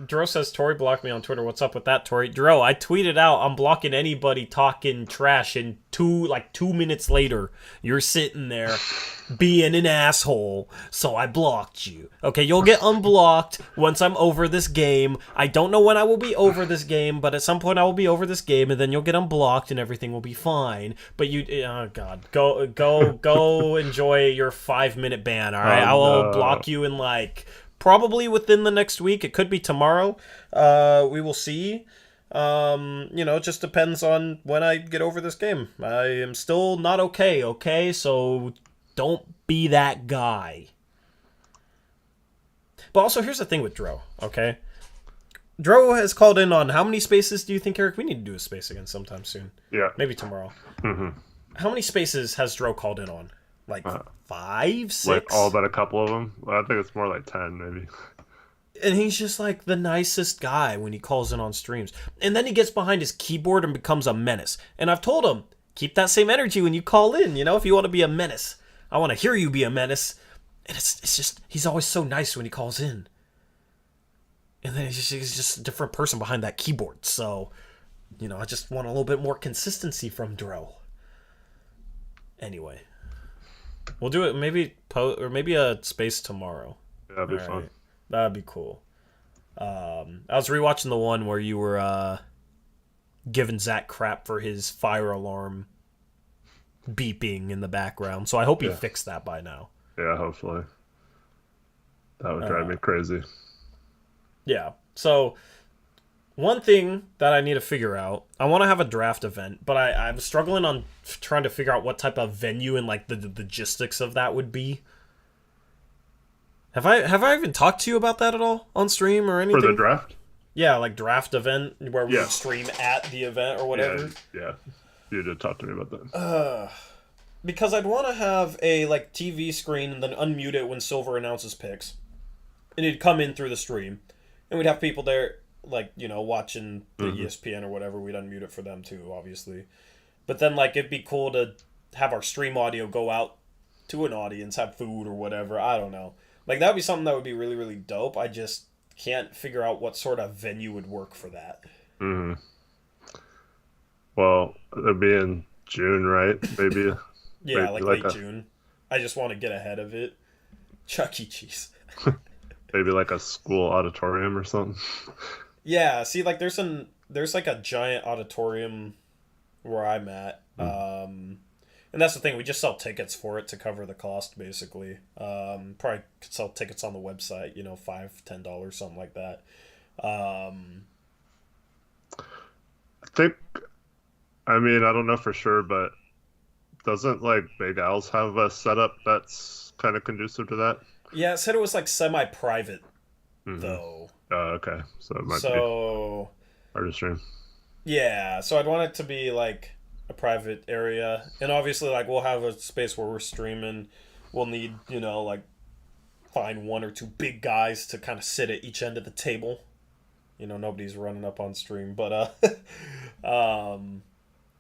Dro says Tori blocked me on Twitter. What's up with that, Tori? Dro, I tweeted out I'm blocking anybody talking trash, and 2 minutes later, you're sitting there being an asshole. So I blocked you. Okay, you'll get unblocked once I'm over this game. I don't know when I will be over this game, but at some point I will be over this game, and then you'll get unblocked, and everything will be fine. But oh god, go enjoy your 5-minute ban. All right, I will block you in like probably within the next week. It could be tomorrow. We will see. It just depends on when I get over this game. I am still not okay? So don't be that guy. But also, here's the thing with Dro, okay? Dro has called in on how many spaces do you think, Eric? We need to do a space again sometime soon. Yeah. Maybe tomorrow. Mm-hmm. How many spaces has Dro called in on? Like 5, 6? Like all but a couple of them? Well, I think it's more like 10, maybe. And he's just like the nicest guy when he calls in on streams. And then he gets behind his keyboard and becomes a menace. And I've told him, keep that same energy when you call in, if you want to be a menace. I want to hear you be a menace. And it's just, he's always so nice when he calls in. And then he's just a different person behind that keyboard. So, I just want a little bit more consistency from Dro. Anyway. We'll do it maybe a space tomorrow. Yeah, that'd be fun. Right. That'd be cool. I was rewatching the one where you were giving Zach crap for his fire alarm beeping in the background. So I hope he fixed that by now. Yeah, hopefully. That would drive me crazy. Yeah. So one thing that I need to figure out, I want to have a draft event, but I'm struggling on trying to figure out what type of venue and like the logistics of that would be. Have I even talked to you about that at all on stream or anything? For the draft? Yeah, like draft event where we would stream at the event or whatever. Yeah, you did talk to me about that. Because I'd want to have a like TV screen and then unmute it when Silver announces picks, and it'd come in through the stream, and we'd have people there like watching the ESPN or whatever. We'd unmute it for them too, obviously. But then like it'd be cool to have our stream audio go out to an audience, have food or whatever. I don't know. Like that would be something that would be really really dope. I just can't figure out what sort of venue would work for that. Mm-hmm. Well, it'll be in June, right? Maybe. Yeah, like late June. I just want to get ahead of it. Chuck E. Cheese. Maybe like a school auditorium or something. Yeah, see, like there's like a giant auditorium where I'm at, and that's the thing. We just sell tickets for it to cover the cost, basically. Probably could sell tickets on the website, $5-10, something like that. I think. I mean, I don't know for sure, but doesn't like Big Al's have a setup that's kind of conducive to that? Yeah, it said it was like semi-private, though. Oh, okay. So it might be hard to stream. Yeah, so I'd want it to be like a private area, and obviously like we'll have a space where we're streaming. We'll need like find one or two big guys to kind of sit at each end of the table. Nobody's running up on stream, but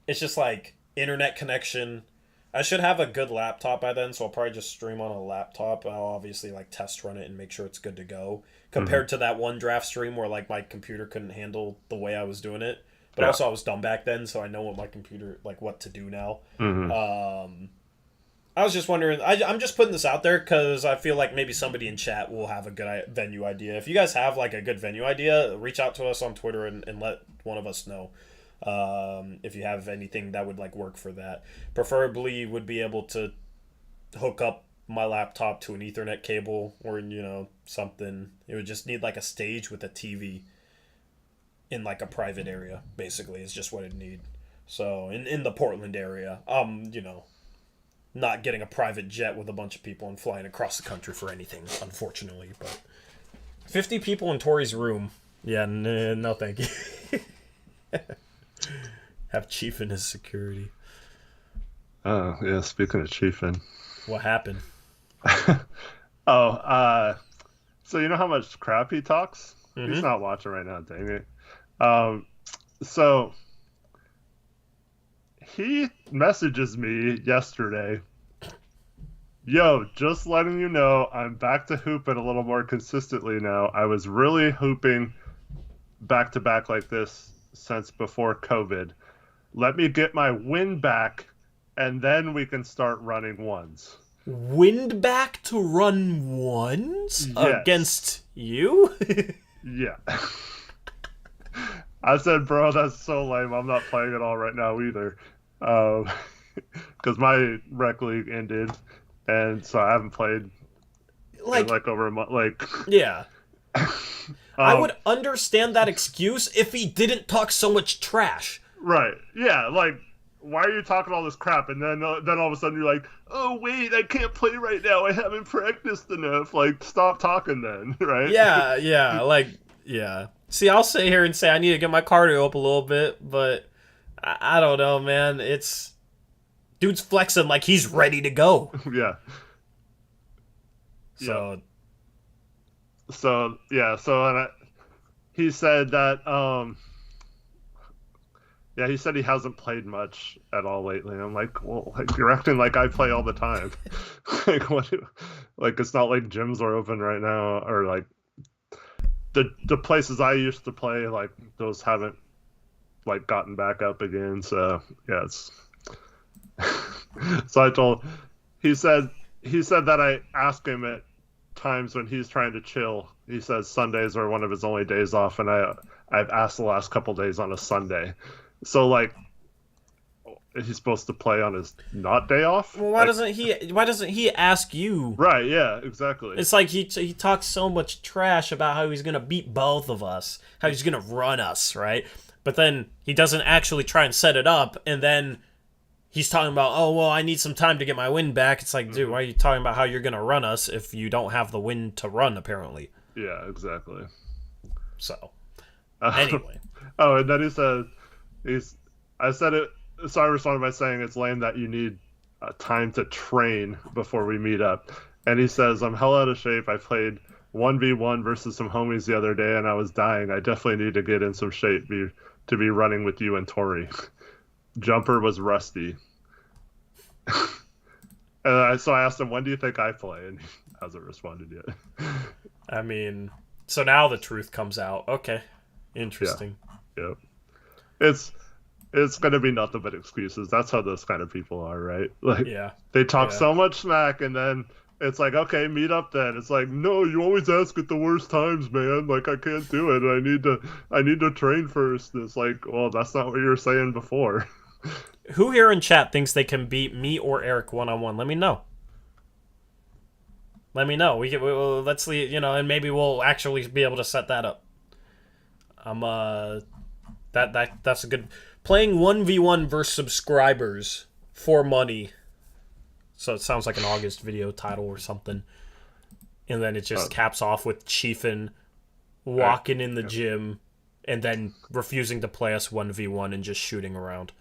it's just like internet connection. I should have a good laptop by then, so I'll probably just stream on a laptop. I'll obviously like test run it and make sure it's good to go. Compared to that one draft stream where like my computer couldn't handle the way I was doing it. But also I was dumb back then, so I know what my computer like what to do now. I was just wondering. I'm just putting this out there because I feel like maybe somebody in chat will have a good venue idea. If you guys have like a good venue idea, reach out to us on Twitter and let one of us know. If you have anything that would like work for that. Preferably would be able to hook up my laptop to an Ethernet cable or something. It would just need like a stage with a TV in like a private area, basically, is just what it'd need. So in the Portland area, not getting a private jet with a bunch of people and flying across the country for anything, unfortunately. But 50 people in Tori's room. Yeah, no thank you. Have Chief in his security. Oh, yeah, speaking of Chiefin. What happened? So you know how much crap he talks? He's not watching right now, dang it. So he messages me yesterday. Yo, just letting you know, I'm back to hooping a little more consistently now. I was really hooping back-to-back like this since before COVID. Let me get my win back, and then we can start running ones. Wind back to run ones? Yes. Against you? Yeah. I said, bro, that's so lame. I'm not playing it all right now either. Because my rec league ended, and so I haven't played in like over a month. Yeah. I would understand that excuse if he didn't talk so much trash. Right. Yeah, like, why are you talking all this crap? And then all of a sudden you're like, oh, wait, I can't play right now. I haven't practiced enough. Like, stop talking then, right? Yeah. Yeah. See, I'll sit here and say I need to get my cardio up a little bit, but I don't know, man. Dude's flexing like he's ready to go. Yeah. So he said that, he said he hasn't played much at all lately. I'm like, well, like, you're acting like I play all the time. Like, what? Like, it's not like gyms are open right now, or like the places I used to play, like those haven't like gotten back up again. So yeah, it's. So he said that I asked him at times when he's trying to chill. He says Sundays are one of his only days off, and I've asked the last couple days on a Sunday. So like, is he supposed to play on his not day off? Well, why doesn't he ask you? Right, yeah, exactly. It's like he talks so much trash about how he's gonna beat both of us, how he's gonna run us, right? But then he doesn't actually try and set it up, and then he's talking about, oh, well, I need some time to get my win back. It's like, dude, why are you talking about how you're gonna run us if you don't have the win to run, apparently? Yeah, exactly. So, anyway. Oh, and then he said, I said it. So I responded by saying it's lame that you need time to train before we meet up. And he says, I'm hell out of shape. I played 1v1 versus some homies the other day and I was dying. I definitely need to get in some shape to be running with you and Tori. Jumper was rusty. So I asked him, when do you think I play? And he hasn't responded yet. I mean, so now the truth comes out. Okay. Interesting. Yeah. It's going to be nothing but excuses. That's how those kind of people are, right? Like, they talk so much smack, and then it's like, okay, meet up then. It's like, no, you always ask at the worst times, man. Like, I can't do it. I need to train first. And it's like, well, that's not what you were saying before. Who here in chat thinks they can beat me or Eric one-on-one? Let me know. Let's see, and maybe we'll actually be able to set that up. That's a good playing 1v1 versus subscribers for money. So it sounds like an August video title or something. And then it just caps off with Chiefin walking in the gym and then refusing to play us 1v1 and just shooting around.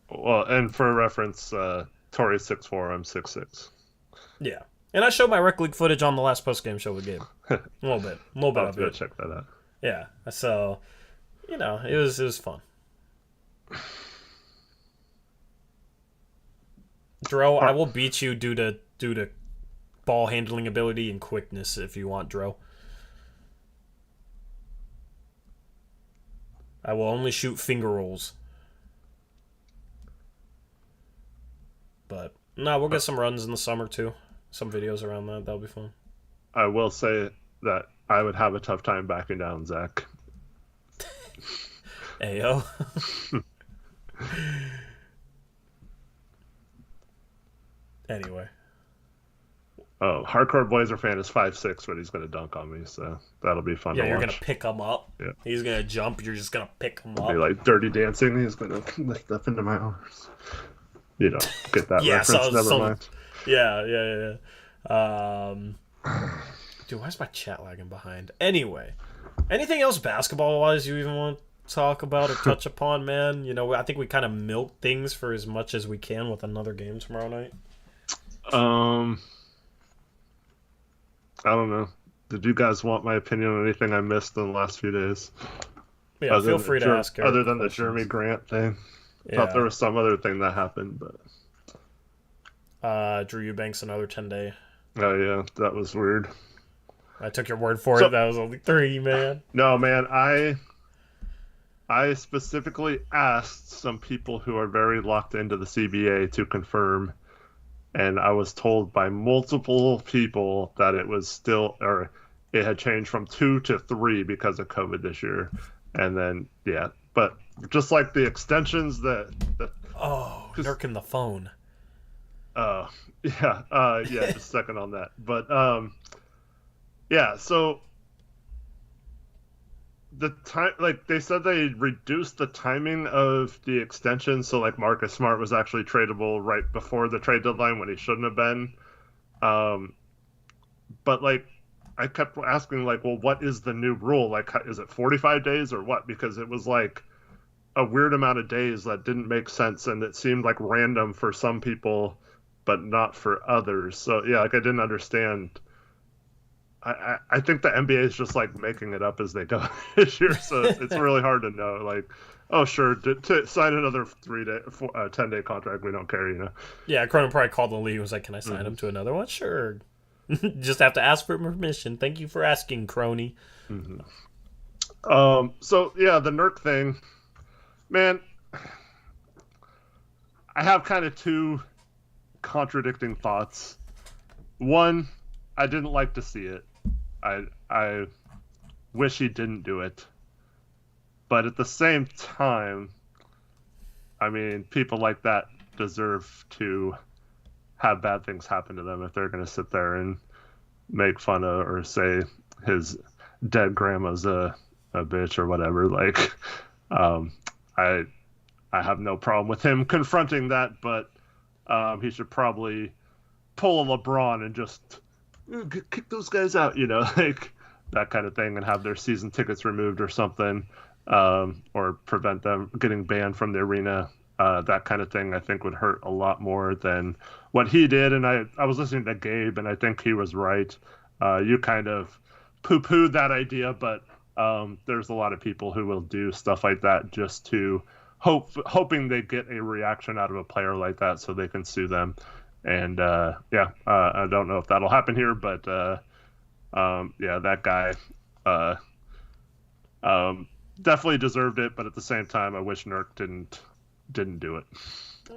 Well, and for reference, Tori's 6'4", I'm 6'6". Yeah. And I showed my rec league footage on the last post-game show of the game. A little bit of it. Check that out. Yeah. So, it was fun. Dro, I will beat you due to ball handling ability and quickness if you want, Dro. I will only shoot finger rolls. But no, we'll get some runs in the summer too. Some videos around that. That'll be fun. I will say that I would have a tough time backing down Zach. Ayo. Anyway. Oh, hardcore Blazer fan is 5'6", but he's going to dunk on me, so that'll be fun to watch. Yeah, you're going to pick him up. Yeah. He's going to jump. You're just going to pick him up. Be like Dirty Dancing. He's going to lift up into my arms. Get that reference. Never mind. Yeah. Dude, why is my chat lagging behind? Anyway, anything else basketball-wise you even want to talk about or touch upon, man? I think we kind of milk things for as much as we can with another game tomorrow night. I don't know. Did you guys want my opinion on anything I missed in the last few days? Yeah, feel free to ask. Other than the Jerami Grant thing. I thought there was some other thing that happened, but... Drew Eubanks another 10-day. Oh, yeah. That was weird. I took your word for it. That was only 3, man. No, man. I specifically asked some people who are very locked into the CBA to confirm, and I was told by multiple people that it was still, or it had changed from 2 to 3 because of COVID this year. And then, but just like the extensions that Dirk in the phone. Just a second on that. But, so the time, like they said they reduced the timing of the extension. So like Marcus Smart was actually tradable right before the trade deadline when he shouldn't have been. But like, I kept asking like, well, what is the new rule? Like, is it 45 days or what? Because it was like a weird amount of days that didn't make sense. And it seemed like random for some people, but not for others. So yeah, like I didn't understand. I think the NBA is just like making it up as they go this year. So it's really hard to know. Like, oh, sure, to sign another 10-day contract, we don't care, Yeah, Cronin probably called the league and was like, can I sign him to another one? Sure. Just have to ask for permission. Thank you for asking, Crony. Mm-hmm. So, yeah, the Nurk thing. Man, I have kind of two contradicting thoughts. One, I didn't like to see it. I wish he didn't do it. But at the same time, I mean, people like that deserve to have bad things happen to them if they're going to sit there and make fun of or say his dead grandma's a bitch or whatever. Like, I have no problem with him confronting that, but he should probably pull a LeBron and just kick those guys out, like that kind of thing, and have their season tickets removed or something, or prevent them getting banned from the arena. that kind of thing I think would hurt a lot more than what he did. And I was listening to Gabe, and I think he was right. You kind of poo-pooed that idea, but there's a lot of people who will do stuff like that just to hoping they get a reaction out of a player like that so they can sue them. And I don't know if that'll happen here, but that guy definitely deserved it. But at the same time, I wish Nurk didn't do it.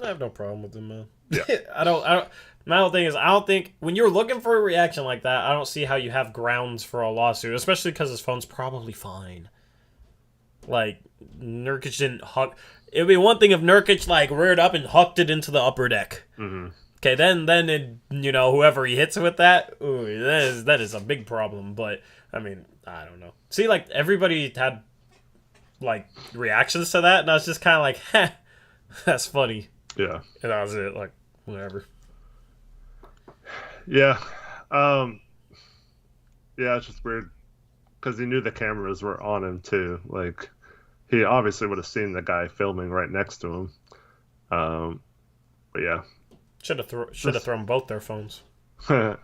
I have no problem with him, man. Yeah. I don't. My whole thing is, I don't think when you're looking for a reaction like that, I don't see how you have grounds for a lawsuit, especially because his phone's probably fine. Like, Nurkic didn't huck. It would be one thing if Nurkic, like, reared up and hucked it into the upper deck. Mm-hmm. Okay, then it, whoever he hits with that, that is a big problem. But, I mean, I don't know. See, like, everybody had, like, reactions to that, and I was just kind of like, heh, that's funny. Yeah. And that was it, like, whatever. Yeah. It's just weird because he knew the cameras were on him too. Like, he obviously would have seen the guy filming right next to him. But yeah. Should have thrown both their phones. Or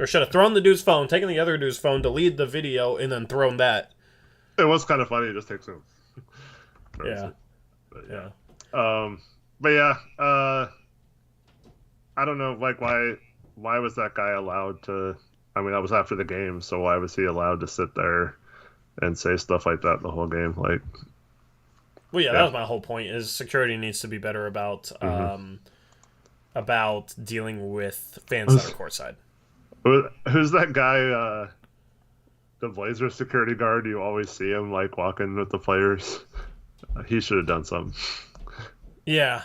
should have thrown the dude's phone, taken the other dude's phone, deleted the video, and then thrown that. It was kind of funny. It just takes him. Yeah. I don't know, like, why was that guy allowed to? I mean, that was after the game, so why was he allowed to sit there and say stuff like that the whole game? Like, well, that was my whole point. Is security needs to be better about dealing with fans that are courtside. Who's that guy? The Blazers security guard. You always see him like walking with the players. He should have done something. Yeah.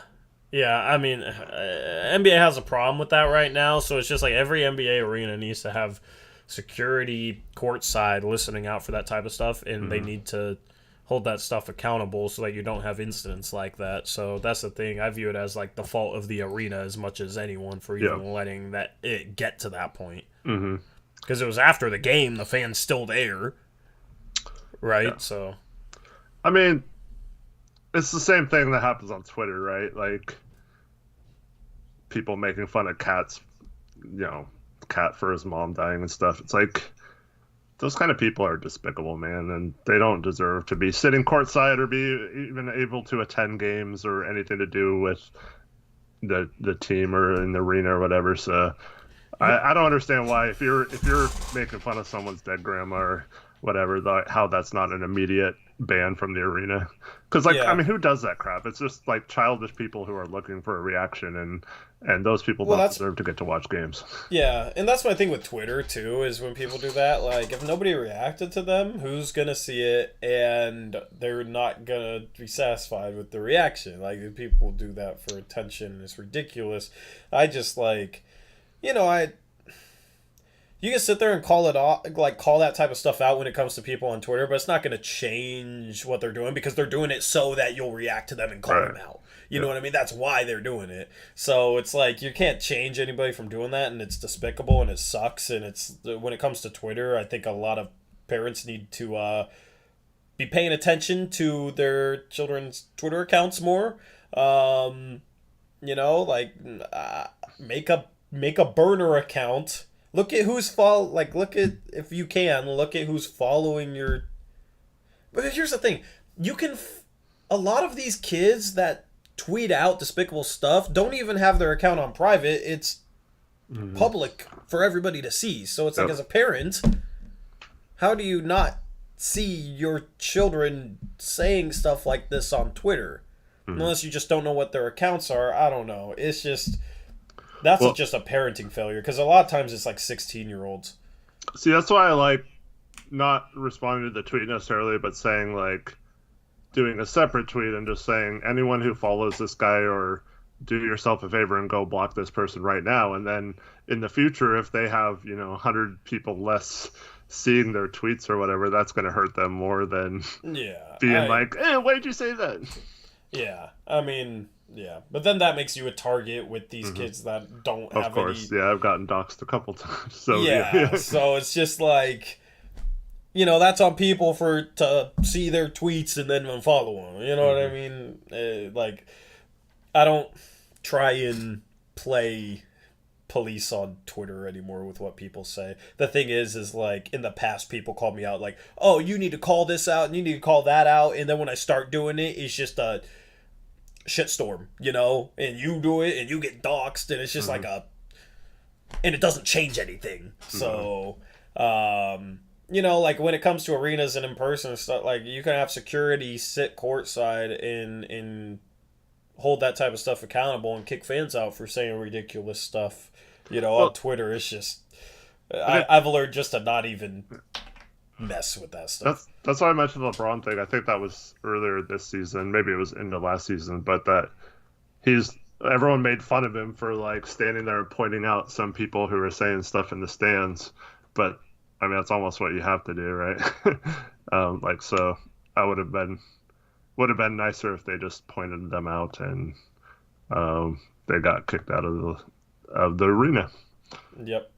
I mean, NBA has a problem with that right now, so it's just like every NBA arena needs to have security courtside listening out for that type of stuff, and they need to hold that stuff accountable so that you don't have incidents like that. So that's the thing. I view it as like the fault of the arena as much as anyone for even letting it get to that point. Because it was after the game, the fans still there, right? Yeah. So, I mean, it's the same thing that happens on Twitter, right? Like, people making fun of Cat for his mom dying and stuff. It's like, those kind of people are despicable, man, and they don't deserve to be sitting courtside or be even able to attend games or anything to do with the team or in the arena or whatever. So I don't understand why, if you're making fun of someone's dead grandma or whatever, how that's not an immediate ban from the arena. Because, I mean, who does that crap? It's just like childish people who are looking for a reaction, and those people don't deserve to get to watch games. Yeah, and that's my thing with Twitter too, is when people do that, like, if nobody reacted to them, who's gonna see it, and they're not gonna be satisfied with the reaction. Like, if people do that for attention, it's ridiculous. I just, like, you can sit there and call it off, like, call that type of stuff out when it comes to people on Twitter, but it's not going to change what they're doing, because they're doing it so that you'll react to them and call them out. You know what I mean? That's why they're doing it. So it's like, you can't change anybody from doing that, and it's despicable and it sucks. And it's, when it comes to Twitter, I think a lot of parents need to be paying attention to their children's Twitter accounts more. Make a burner account. Look at who's if you can, look at who's following your... But here's the thing. A lot of these kids that tweet out despicable stuff don't even have their account on private. It's public for everybody to see. So it's like, as a parent, how do you not see your children saying stuff like this on Twitter? Unless you just don't know what their accounts are. I don't know. It's just... That's just a parenting failure, because a lot of times it's like 16-year-olds. See, that's why I like not responding to the tweet necessarily, but saying, like, doing a separate tweet and just saying, anyone who follows this guy, or do yourself a favor and go block this person right now. And then in the future, if they have, 100 people less seeing their tweets or whatever, that's going to hurt them more than being like, why'd you say that? Yeah, I mean... Yeah, but then that makes you a target with these kids that don't have any... Of course, I've gotten doxxed a couple times. So so it's just like, that's on people to see their tweets and then unfollow them. You know what I mean? I don't try and play police on Twitter anymore with what people say. The thing is like in the past people called me out like, oh, you need to call this out and you need to call that out, and then when I start doing it, it's just a shitstorm, and you do it and you get doxxed, and it's just like and it doesn't change anything. So, like when it comes to arenas and in person stuff, like you can have security sit courtside and hold that type of stuff accountable and kick fans out for saying ridiculous stuff, on Twitter. It's just, I've learned just to not even mess with that stuff. That's why I mentioned the LeBron thing. I think that was earlier this season. Maybe it was into last season, but that everyone made fun of him for like standing there and pointing out some people who were saying stuff in the stands. But I mean, that's almost what you have to do, right? So I would have been nicer if they just pointed them out and they got kicked out of the arena. Yep.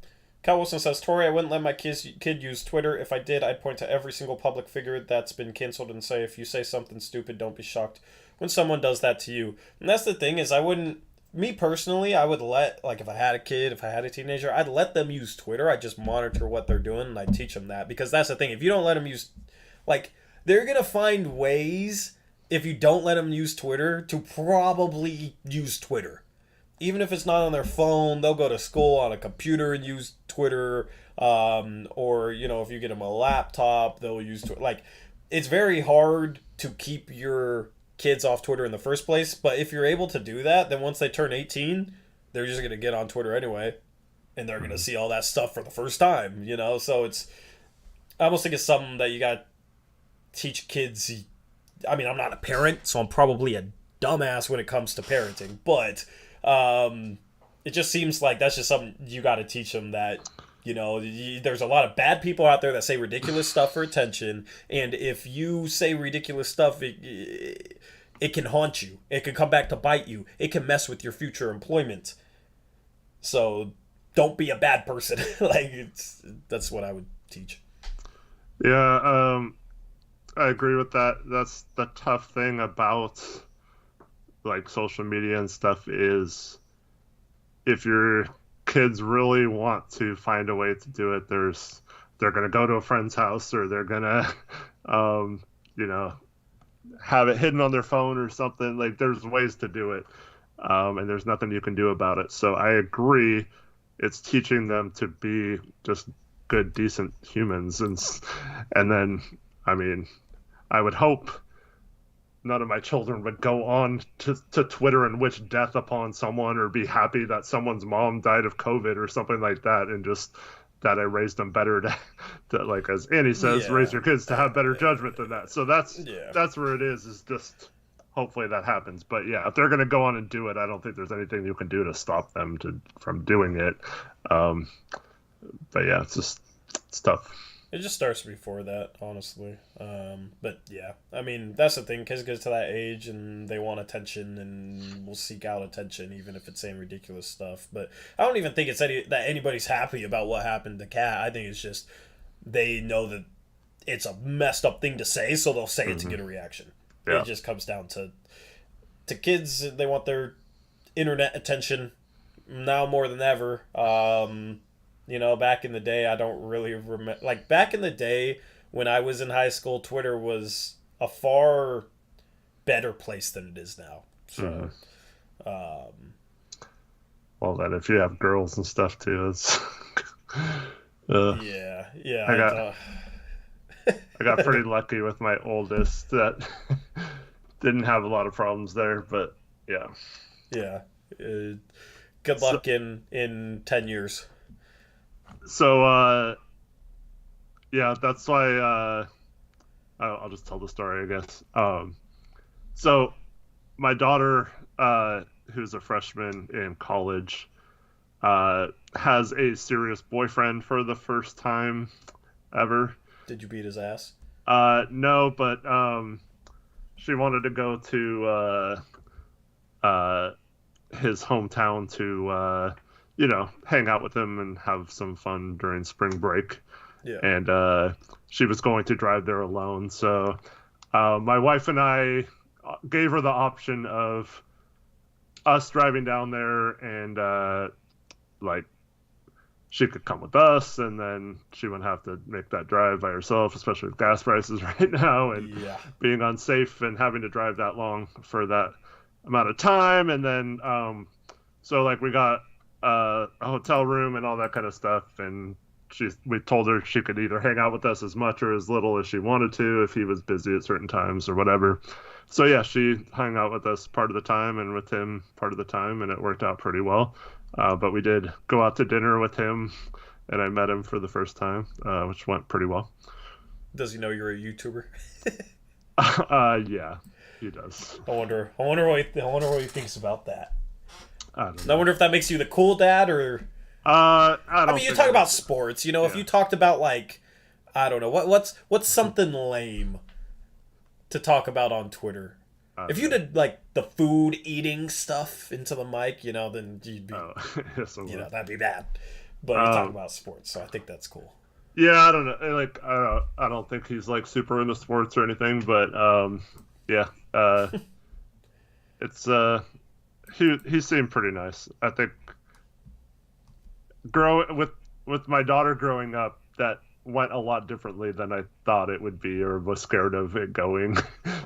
Cal Wilson says, Tori, I wouldn't let my kid use Twitter. If I did, I'd point to every single public figure that's been canceled and say, if you say something stupid, don't be shocked when someone does that to you. And that's the thing is, me personally, I would let, like if I had a kid, if I had a teenager, I'd let them use Twitter. I'd just monitor what they're doing and I'd teach them that. Because that's the thing. If you don't let them use, like, they're going to find ways, if you don't let them use Twitter, to probably use Twitter. Even if it's not on their phone, they'll go to school on a computer and use Twitter. Or, if you get them a laptop, they'll use Twitter. Like, it's very hard to keep your kids off Twitter in the first place. But if you're able to do that, then once they turn 18, they're just going to get on Twitter anyway. And they're going to see all that stuff for the first time, So I almost think it's something that you got to teach kids. I mean, I'm not a parent, so I'm probably a dumbass when it comes to parenting. But it just seems like that's just something you got to teach them, that there's a lot of bad people out there that say ridiculous stuff for attention, and if you say ridiculous stuff, it can haunt you. It can come back to bite you. It can mess with your future employment. So don't be a bad person. That's what I would teach. Yeah, I agree with that. That's the tough thing about like social media and stuff, is if your kids really want to find a way to do it, they're going to go to a friend's house, or they're going to have it hidden on their phone or something. Like, there's ways to do it, and there's nothing you can do about it. So I agree, it's teaching them to be just good, decent humans, and then, I mean, I would hope none of my children would go on to Twitter and wish death upon someone, or be happy that someone's mom died of COVID or something like that, and just that I raised them better to like, as Annie says, raise your kids to have better judgment than that. So that's where it is just hopefully that happens. But yeah, if they're going to go on and do it, I don't think there's anything you can do to stop them from doing it. But yeah, it's tough. It just starts before that, honestly. But yeah, I mean, that's the thing. Kids get to that age and they want attention and will seek out attention, even if it's saying ridiculous stuff. But I don't even think it's that anybody's happy about what happened to Kat. I think it's just they know that it's a messed up thing to say, so they'll say it to get a reaction. Yeah. It just comes down to kids. They want their internet attention now more than ever. Back in the day, I don't really remember. Like, back in the day when I was in high school, Twitter was a far better place than it is now. So, well, then if you have girls and stuff too, it's yeah. I got pretty lucky with my oldest that didn't have a lot of problems there, but yeah. Yeah. Good luck in 10 years. So, that's why I'll just tell the story, I guess. So my daughter, who's a freshman in college, has a serious boyfriend for the first time ever. Did you beat his ass? No, but she wanted to go to his hometown to hang out with him and have some fun during spring break. Yeah. And she was going to drive there alone. So my wife and I gave her the option of us driving down there, and like she could come with us, and then she wouldn't have to make that drive by herself, especially with gas prices right now and being unsafe and having to drive that long for that amount of time. And then so like we got a hotel room and all that kind of stuff, and we told her she could either hang out with us as much or as little as she wanted to if he was busy at certain times or whatever. So yeah, she hung out with us part of the time and with him part of the time, and it worked out pretty well. But we did go out to dinner with him, and I met him for the first time, which went pretty well. Does he know you're a YouTuber? Yeah, he does. I wonder what he thinks about that. I don't know. I wonder if that makes you the cool dad, or I mean, you talk about sports, you know. If you talked about, like, I don't know, what's something lame to talk about on Twitter. If you did, like, the food eating stuff into the mic, you know, then you'd be, that'd be bad. But you talk about sports, so I think that's cool. Yeah, I don't know. Like, I don't think he's, like, super into sports or anything, but it's he seemed pretty nice. I think with my daughter growing up, that went a lot differently than I thought it would be, or was scared of it going.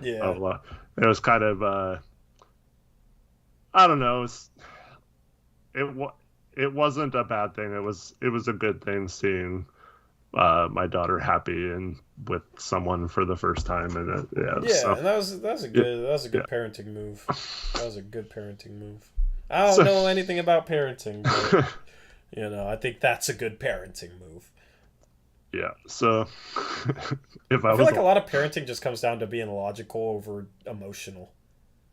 Yeah. It was kind of I don't know. It wasn't a bad thing. It was a good thing seeing my daughter happy and with someone for the first time, and and that was a good parenting move. That was a good parenting move. I don't know anything about parenting, but you know, I think that's a good parenting move. Yeah, so I feel like a lot of parenting just comes down to being logical over emotional.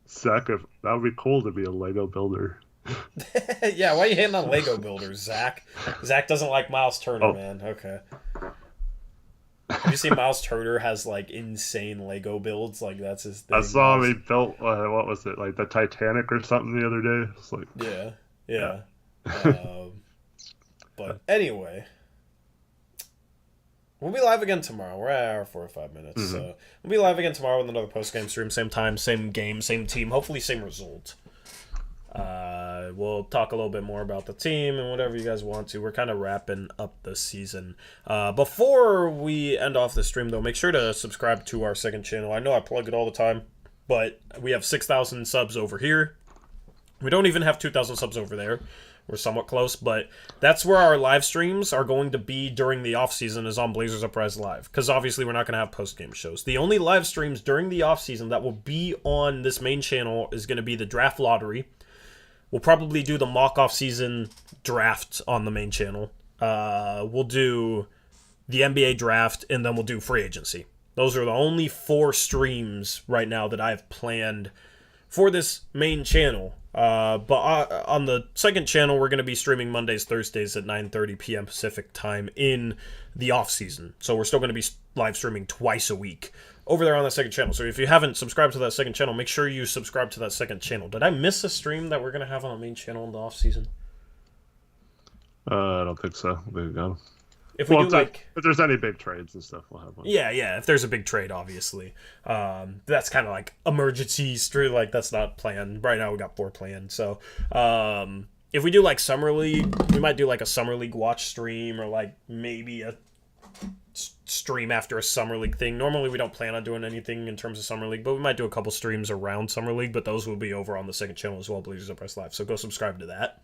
Zach, that would be cool to be a Lego builder. Yeah, why are you hating on Lego builders, Zach? Zach doesn't like Miles Turner, man. Okay. Have you seen Miles Turner has, like, insane Lego builds? Like, that's his thing. I saw him, he built, what was it, like the Titanic or something the other day? It's like, yeah. But anyway, we'll be live again tomorrow. We're at our 4 or 5 minutes. Mm-hmm. So we'll be live again tomorrow with another post-game stream. Same time, same game, same team. Hopefully same result. We'll talk a little bit more about the team and whatever you guys want to. We're kind of wrapping up the season. Before we end off the stream, though, make sure to subscribe to our second channel. I know I plug it all the time, but we have 6,000 subs over here. We don't even have 2,000 subs over there. We're somewhat close, but that's where our live streams are going to be during the offseason, is on Blazers Uprise Live, because obviously we're not going to have post-game shows. The only live streams during the offseason that will be on this main channel is going to be the draft lottery. We'll probably do the mock off-season draft on the main channel. We'll do the NBA draft, and then we'll do free agency. Those are the only 4 streams right now that I have planned for this main channel. But on the second channel, we're going to be streaming Mondays, Thursdays at 9:30 p.m. Pacific time in the off-season. So we're still going to be live streaming twice a week over there on that second channel. So if you haven't subscribed to that second channel, make sure you subscribe to that second channel. Did I miss a stream that we're going to have on the main channel in the off-season? I don't think so. There you go. If there's any big trades and stuff, we'll have one. Yeah. If there's a big trade, obviously, that's kind of like emergency stream. Like, that's not planned right now. We got 4 planned. So, if we do like summer league, we might do like a summer league watch stream, or like maybe a stream after a summer league thing. Normally, we don't plan on doing anything in terms of summer league, but we might do a couple streams around summer league. But those will be over on the second channel as well, Blazers Uprise Live. So go subscribe to that.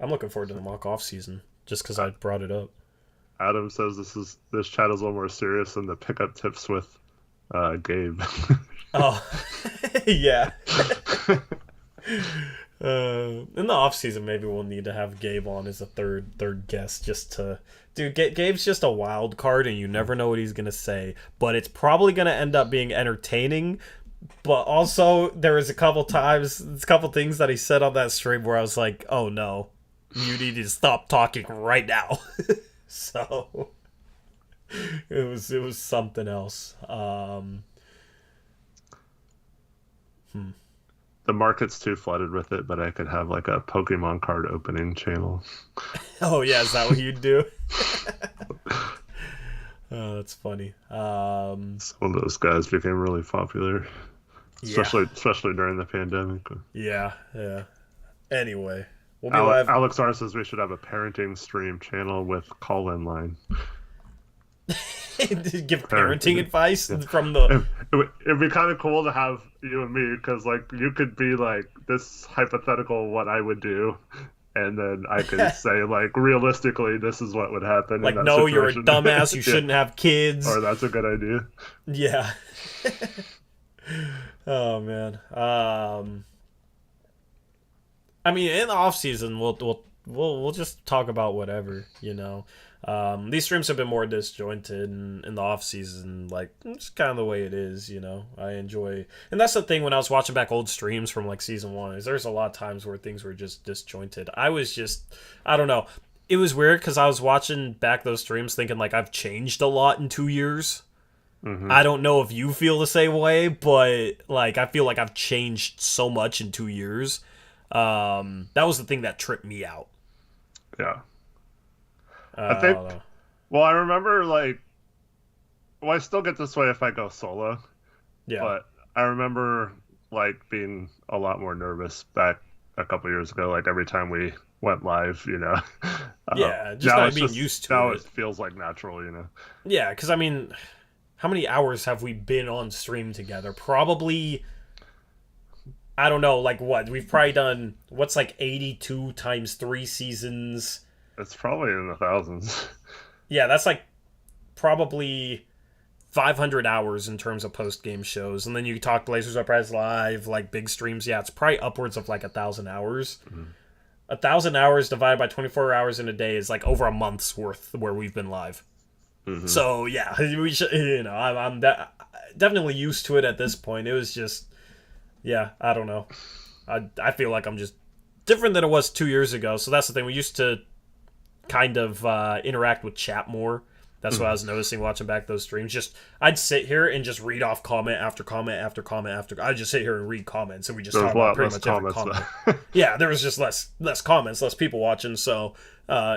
I'm looking forward to the mock off season just because I brought it up. Adam says this chat is a little more serious than the pickup tips with Gabe. Oh, yeah. In the off season, maybe we'll need to have Gabe on as a third guest, just to Gabe's just a wild card, and you never know what he's gonna say, but it's probably gonna end up being entertaining. But also, there was a couple things that he said on that stream where I was like, oh no, you need to stop talking right now. So it was something else. The market's too flooded with it, but I could have like a Pokemon card opening channel. Oh yeah, is that what you'd do? Oh, that's funny. Some of those guys became really popular. Yeah. especially during the pandemic. Yeah. Yeah. Anyway, we'll be live. Alex R says we should have a parenting stream channel with call-in line. Give parenting Parenting. advice Yeah. from the. It'd be kind of cool to have you and me, because like you could be like this hypothetical what I would do, and then I could say like realistically this is what would happen Like, in that no, you're a situation. dumbass. You Yeah. shouldn't have kids. Or that's a good idea. Yeah. Oh man. I mean, in the off season, we'll just talk about whatever, you know. These streams have been more disjointed in the off season, like it's kind of the way it is, you know. I enjoy, and that's the thing when I was watching back old streams from like season one, is there's a lot of times where things were just disjointed. I don't know. It was weird because I was watching back those streams thinking like I've changed a lot in 2 years. Mm-hmm. I don't know if you feel the same way, but like I feel like I've changed so much in 2 years. That was the thing that tripped me out. Yeah. I think. Well, I remember like. Well, I still get this way if I go solo. Yeah. But I remember like being a lot more nervous back a couple years ago. Like every time we went live, you know. Yeah, just not being used to now it. It feels like natural, you know. Yeah, because I mean, how many hours have we been on stream together? Probably. I don't know, like what? We've probably done what's like 82 times 3 seasons. It's probably in the thousands. Yeah, that's like probably 500 hours in terms of post-game shows. And then you talk Blazers Uprise Live, like big streams. Yeah, it's probably upwards of like 1,000 hours. Mm-hmm. 1,000 hours divided by 24 hours in a day is like over a month's worth where we've been live. Mm-hmm. So, yeah, we should, you know, I'm definitely used to it at this point. It was just, yeah, I don't know. I feel like I'm just different than it was 2 years ago. So that's the thing. We used to kind of interact with chat more. That's what I was noticing watching back those streams. Just I'd sit here and just read off comment after comment after comment after. I'd just sit here and read comments, and we just talk about pretty much every comment. Yeah, there was just less comments, less people watching. So,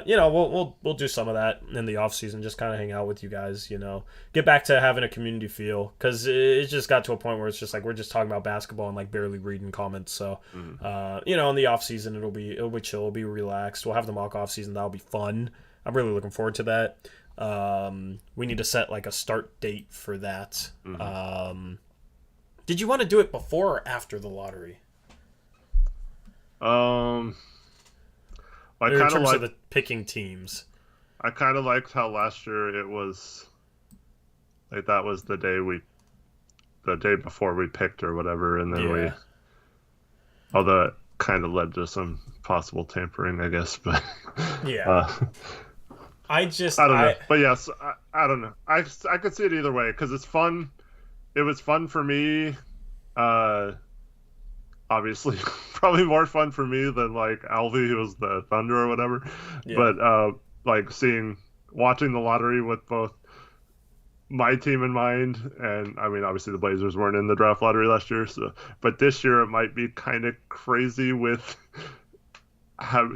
you know, we'll do some of that in the off season. Just kind of hang out with you guys. You know, get back to having a community feel, because it just got to a point where it's just like we're just talking about basketball and like barely reading comments. So, you know, in the off season it'll be chill, it'll be relaxed. We'll have the mock off season. That'll be fun. I'm really looking forward to that. We need to set like a start date for that. Did you want to do it before or after the lottery? I In kind terms of of the picking teams. I kind of liked how last year it was like that was the day before we picked or whatever, and then although it kind of led to some possible tampering, I guess, but yeah. I don't know. But yes, I don't know. I could see it either way because it's fun. It was fun for me. Obviously, probably more fun for me than like Alvy, who was the Thunder or whatever. Yeah. But like watching the lottery with both my team in mind, and I mean, obviously the Blazers weren't in the draft lottery last year, so but this year it might be kind of crazy with.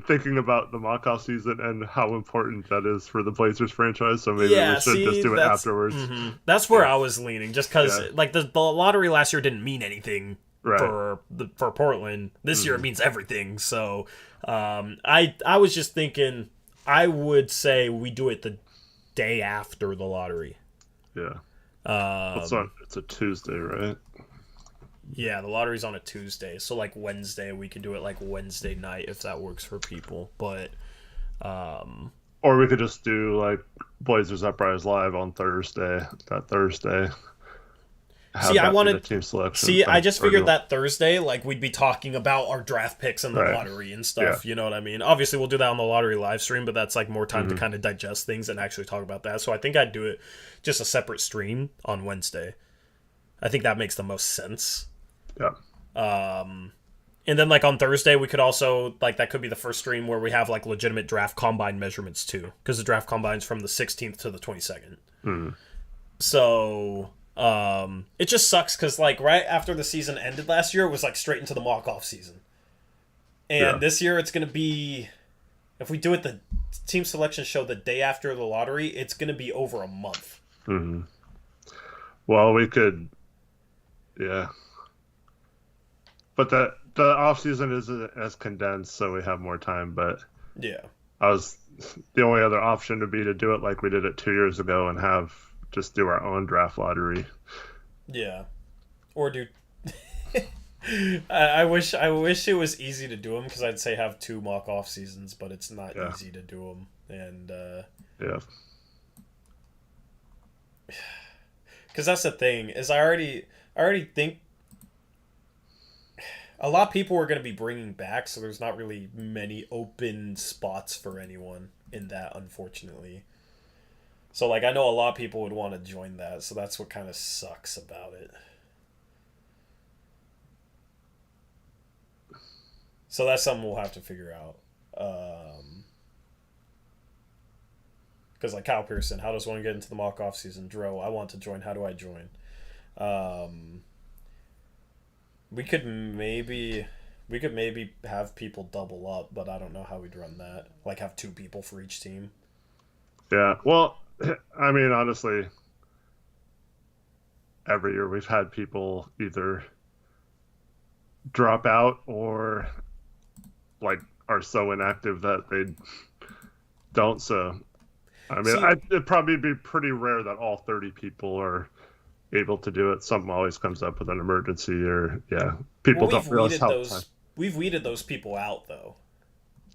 Thinking about the mock-off season and how important that is for the Blazers franchise, so maybe we should just do it afterwards. Mm-hmm. That's where I was leaning, just because like the lottery last year didn't mean anything for Portland. This year it means everything. So I was just thinking I would say we do it the day after the lottery. Yeah. It's a Tuesday, right? Yeah, the lottery's on a Tuesday, so like Wednesday we could do it like Wednesday night if that works for people. But or we could just do like Blazers Uprise Live on Thursday. That Thursday. See, I wanted team selection. See, I just figured that Thursday, like we'd be talking about our draft picks and the lottery and stuff. Yeah. You know what I mean? Obviously, we'll do that on the lottery live stream, but that's like more time to kind of digest things and actually talk about that. So I think I'd do it just a separate stream on Wednesday. I think that makes the most sense. Yeah. And then like on Thursday we could also like that could be the first stream where we have like legitimate draft combine measurements too, because the draft combine's from the 16th to the 22nd. So it just sucks because like right after the season ended last year it was like straight into the mock off season, and this year it's gonna be, if we do it the team selection show the day after the lottery, it's gonna be over a month. Well, we could, yeah. But the off season isn't as condensed, so we have more time. But Yeah. I was the only other option would be to do it like we did it 2 years ago and have just do our own draft lottery. Yeah. Or do I wish it was easy to do them, because I'd say have 2 mock off seasons, but it's not easy to do them. And yeah, because that's the thing, is I already think a lot of people are going to be bringing back, so there's not really many open spots for anyone in that, unfortunately. So like I know a lot of people would want to join that, so that's what kind of sucks about it. So that's something we'll have to figure out. Because like Kyle Pearson, how does one get into the mock off season? Dro, I want to join. How do I join? We could maybe have people double up, but I don't know how we'd run that. Like have 2 people for each team. yeah. Well, I mean, honestly, every year we've had people either drop out or like are so inactive that they don't. So, I mean, it'd probably be pretty rare that all 30 people are able to do it. Something always comes up with an emergency, or people don't realize how we've weeded those people out though.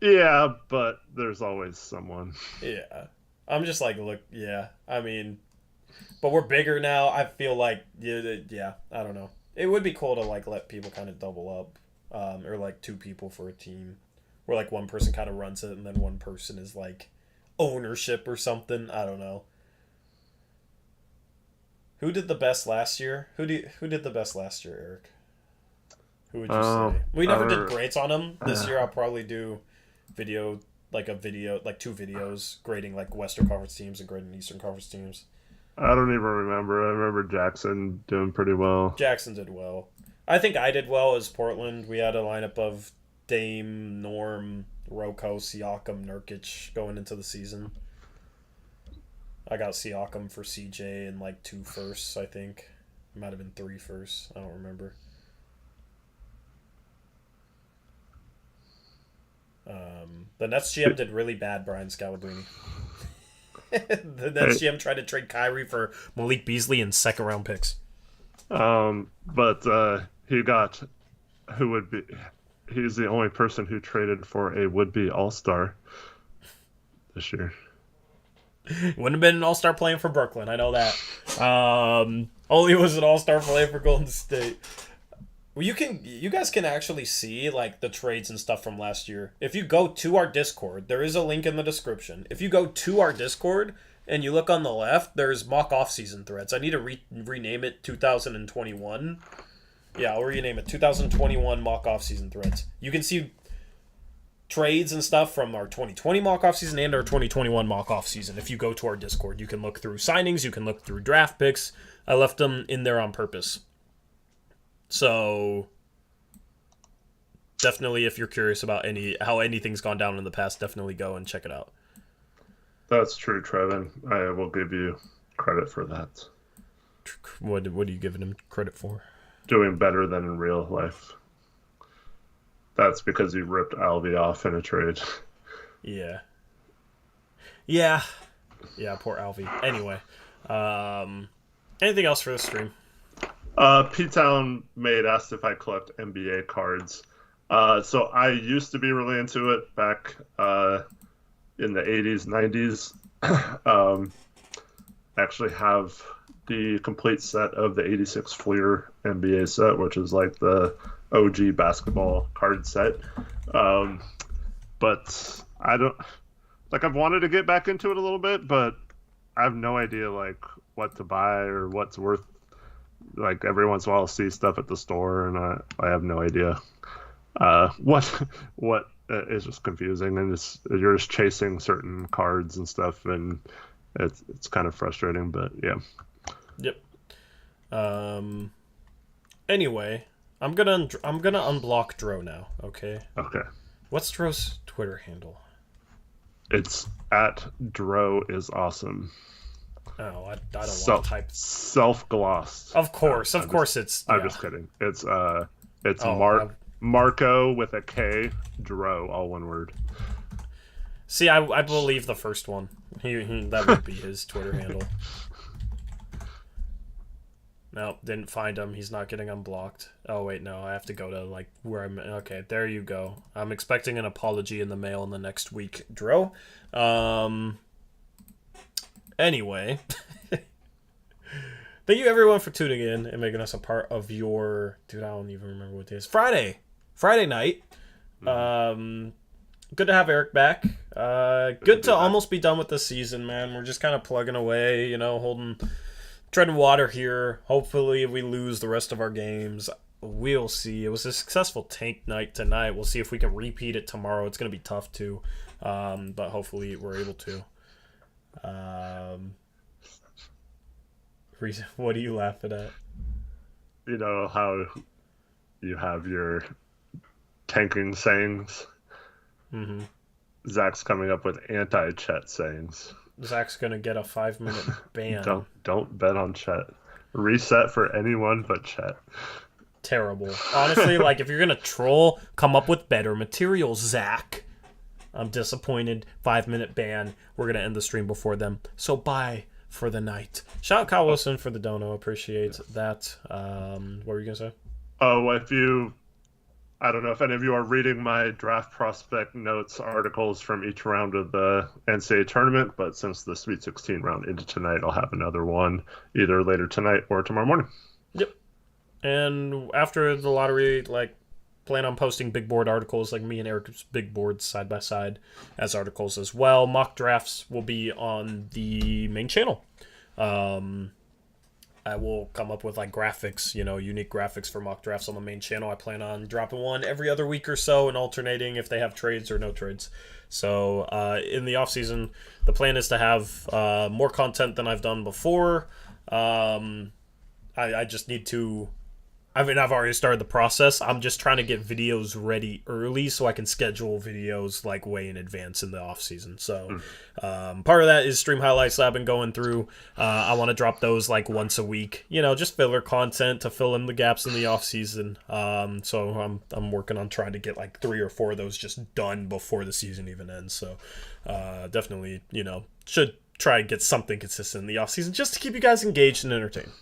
Yeah, but there's always someone. Yeah, I'm just like, look, yeah. I mean, but we're bigger now. I feel like, yeah. I don't know. It would be cool to like let people kind of double up, or like 2 people for a team, where like one person kind of runs it and then one person is like ownership or something. I don't know. Who did the best last year? Who did the best last year, Eric? Who would you say? We never did grades on them. This year I'll probably do like 2 videos grading like Western Conference teams and grading Eastern Conference teams. I don't even remember. I remember Jackson doing pretty well. Jackson did well. I think I did well as Portland. We had a lineup of Dame, Norm, Rocco, Siakam, Nurkic going into the season. I got Siakam for CJ and like 2 firsts, I think. It might have been 3 firsts. I don't remember. The Nets GM did really bad, Brian Scalabrine. The Nets GM tried to trade Kyrie for Malik Beasley and 2nd-round picks. But he got he's the only person who traded for a would-be all-star this year. Wouldn't have been an all-star playing for Brooklyn, I know that. Only was an all-star playing for Golden State. Well, you guys can actually see like the trades and stuff from last year. If you go to our Discord, there is a link in the description. If you go to our Discord and you look on the left, there's mock off-season threads. I need to rename it 2021. Yeah, I'll rename it 2021 mock off-season threads. You can see trades and stuff from our 2020 mock off season and our 2021 mock off season. If you go to our Discord, you can look through signings, you can look through draft picks. I left them in there on purpose. So definitely, if you're curious about how anything's gone down in the past, definitely go and check it out. That's true, Trevin. I will give you credit for that. What are you giving him credit for? Doing better than in real life. That's because you ripped Alvey off in a trade. Yeah, poor Alvey. Anyway, anything else for this stream? P-Town Made asked if I collect NBA cards. So I used to be really into it back in the 80s, 90s. Actually have the complete set of the 86 Fleer NBA set, which is like the OG basketball card set. But I don't like, I've wanted to get back into it a little bit, but I have no idea like what to buy or what's worth. Like every once in a while I'll see stuff at the store and I have no idea what is just confusing, and you're just chasing certain cards and stuff, and it's kind of frustrating, but yeah. Yep. Anyway, I'm gonna unblock Dro now. Okay. Okay. What's Dro's Twitter handle? It's at Dro is awesome. Oh, I don't want to type self-glossed. Of course, it's. I'm just kidding. It's It's Oh, Marco with a K, Dro, all one word. see, I believe the first one. That would be his Twitter handle. No, didn't find him. He's not getting unblocked. Oh, wait, no. I have to go to, like, where I'm... Okay, there you go. I'm expecting an apology in the mail in the next week, Dro. Anyway. Thank you, everyone, for tuning in and making us a part of your... Dude, I don't even remember what it is. Friday night. Good to have Eric back. Good to almost be done with the season, man. We're just kind of plugging away, you know, treading water here. Hopefully, if we lose the rest of our games, we'll see. It was a successful tank night tonight. We'll see if we can repeat it tomorrow. It's going to be tough, too. But hopefully, we're able to. What are you laughing at? You know how you have your tanking sayings? Mm-hmm. Zach's coming up with anti-Chet sayings. Zach's going to get a 5-minute ban. Don't bet on Chet. Reset for anyone but Chet. Terrible. Honestly, like, if you're going to troll, come up with better material, Zach. I'm disappointed. 5-minute ban. We're going to end the stream before them. So bye for the night. Shout out Kyle Wilson for the dono. Appreciate that. What were you going to say? Oh, I don't know if any of you are reading my draft prospect notes articles from each round of the NCAA tournament, but since the Sweet 16 round ended tonight, I'll have another one either later tonight or tomorrow morning. Yep. And after the lottery, like, plan on posting big board articles, like me and Eric's big boards side by side as articles as well. Mock drafts will be on the main channel. I will come up with like graphics, you know, unique graphics for mock drafts on the main channel. I plan on dropping one every other week or so and alternating if they have trades or no trades. So in the offseason, the plan is to have more content than I've done before. I just need to... I mean, I've already started the process. I'm just trying to get videos ready early so I can schedule videos like way in advance in the off season. So part of that is stream highlights that I've been going through. I want to drop those like once a week, you know, just filler content to fill in the gaps in the off season. So I'm working on trying to get like 3 or 4 of those just done before the season even ends. So definitely, you know, should try and get something consistent in the off season just to keep you guys engaged and entertained.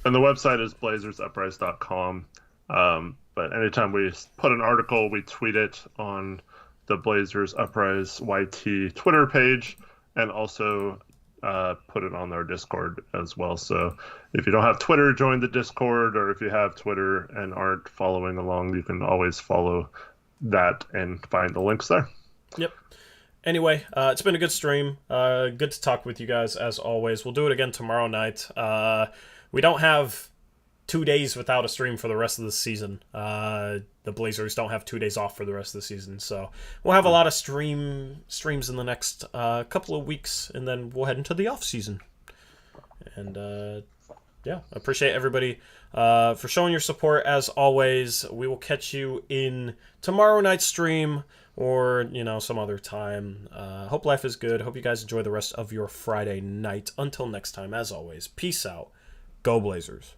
And the website is blazersupprise.com. But anytime we put an article, we tweet it on the Blazers Uprise YT Twitter page and also put it on our Discord as well. So if you don't have Twitter, join the Discord, or if you have Twitter and aren't following along, you can always follow that and find the links there. Yep. Anyway, it's been a good stream. Good to talk with you guys as always. We'll do it again tomorrow night. We don't have 2 days without a stream for the rest of the season. The Blazers don't have 2 days off for the rest of the season, so we'll have a lot of streams in the next couple of weeks, and then we'll head into the off season. And yeah, I appreciate everybody for showing your support as always. We will catch you in tomorrow night's stream or, you know, some other time. Hope life is good. Hope you guys enjoy the rest of your Friday night. Until next time, as always, peace out. Go Blazers.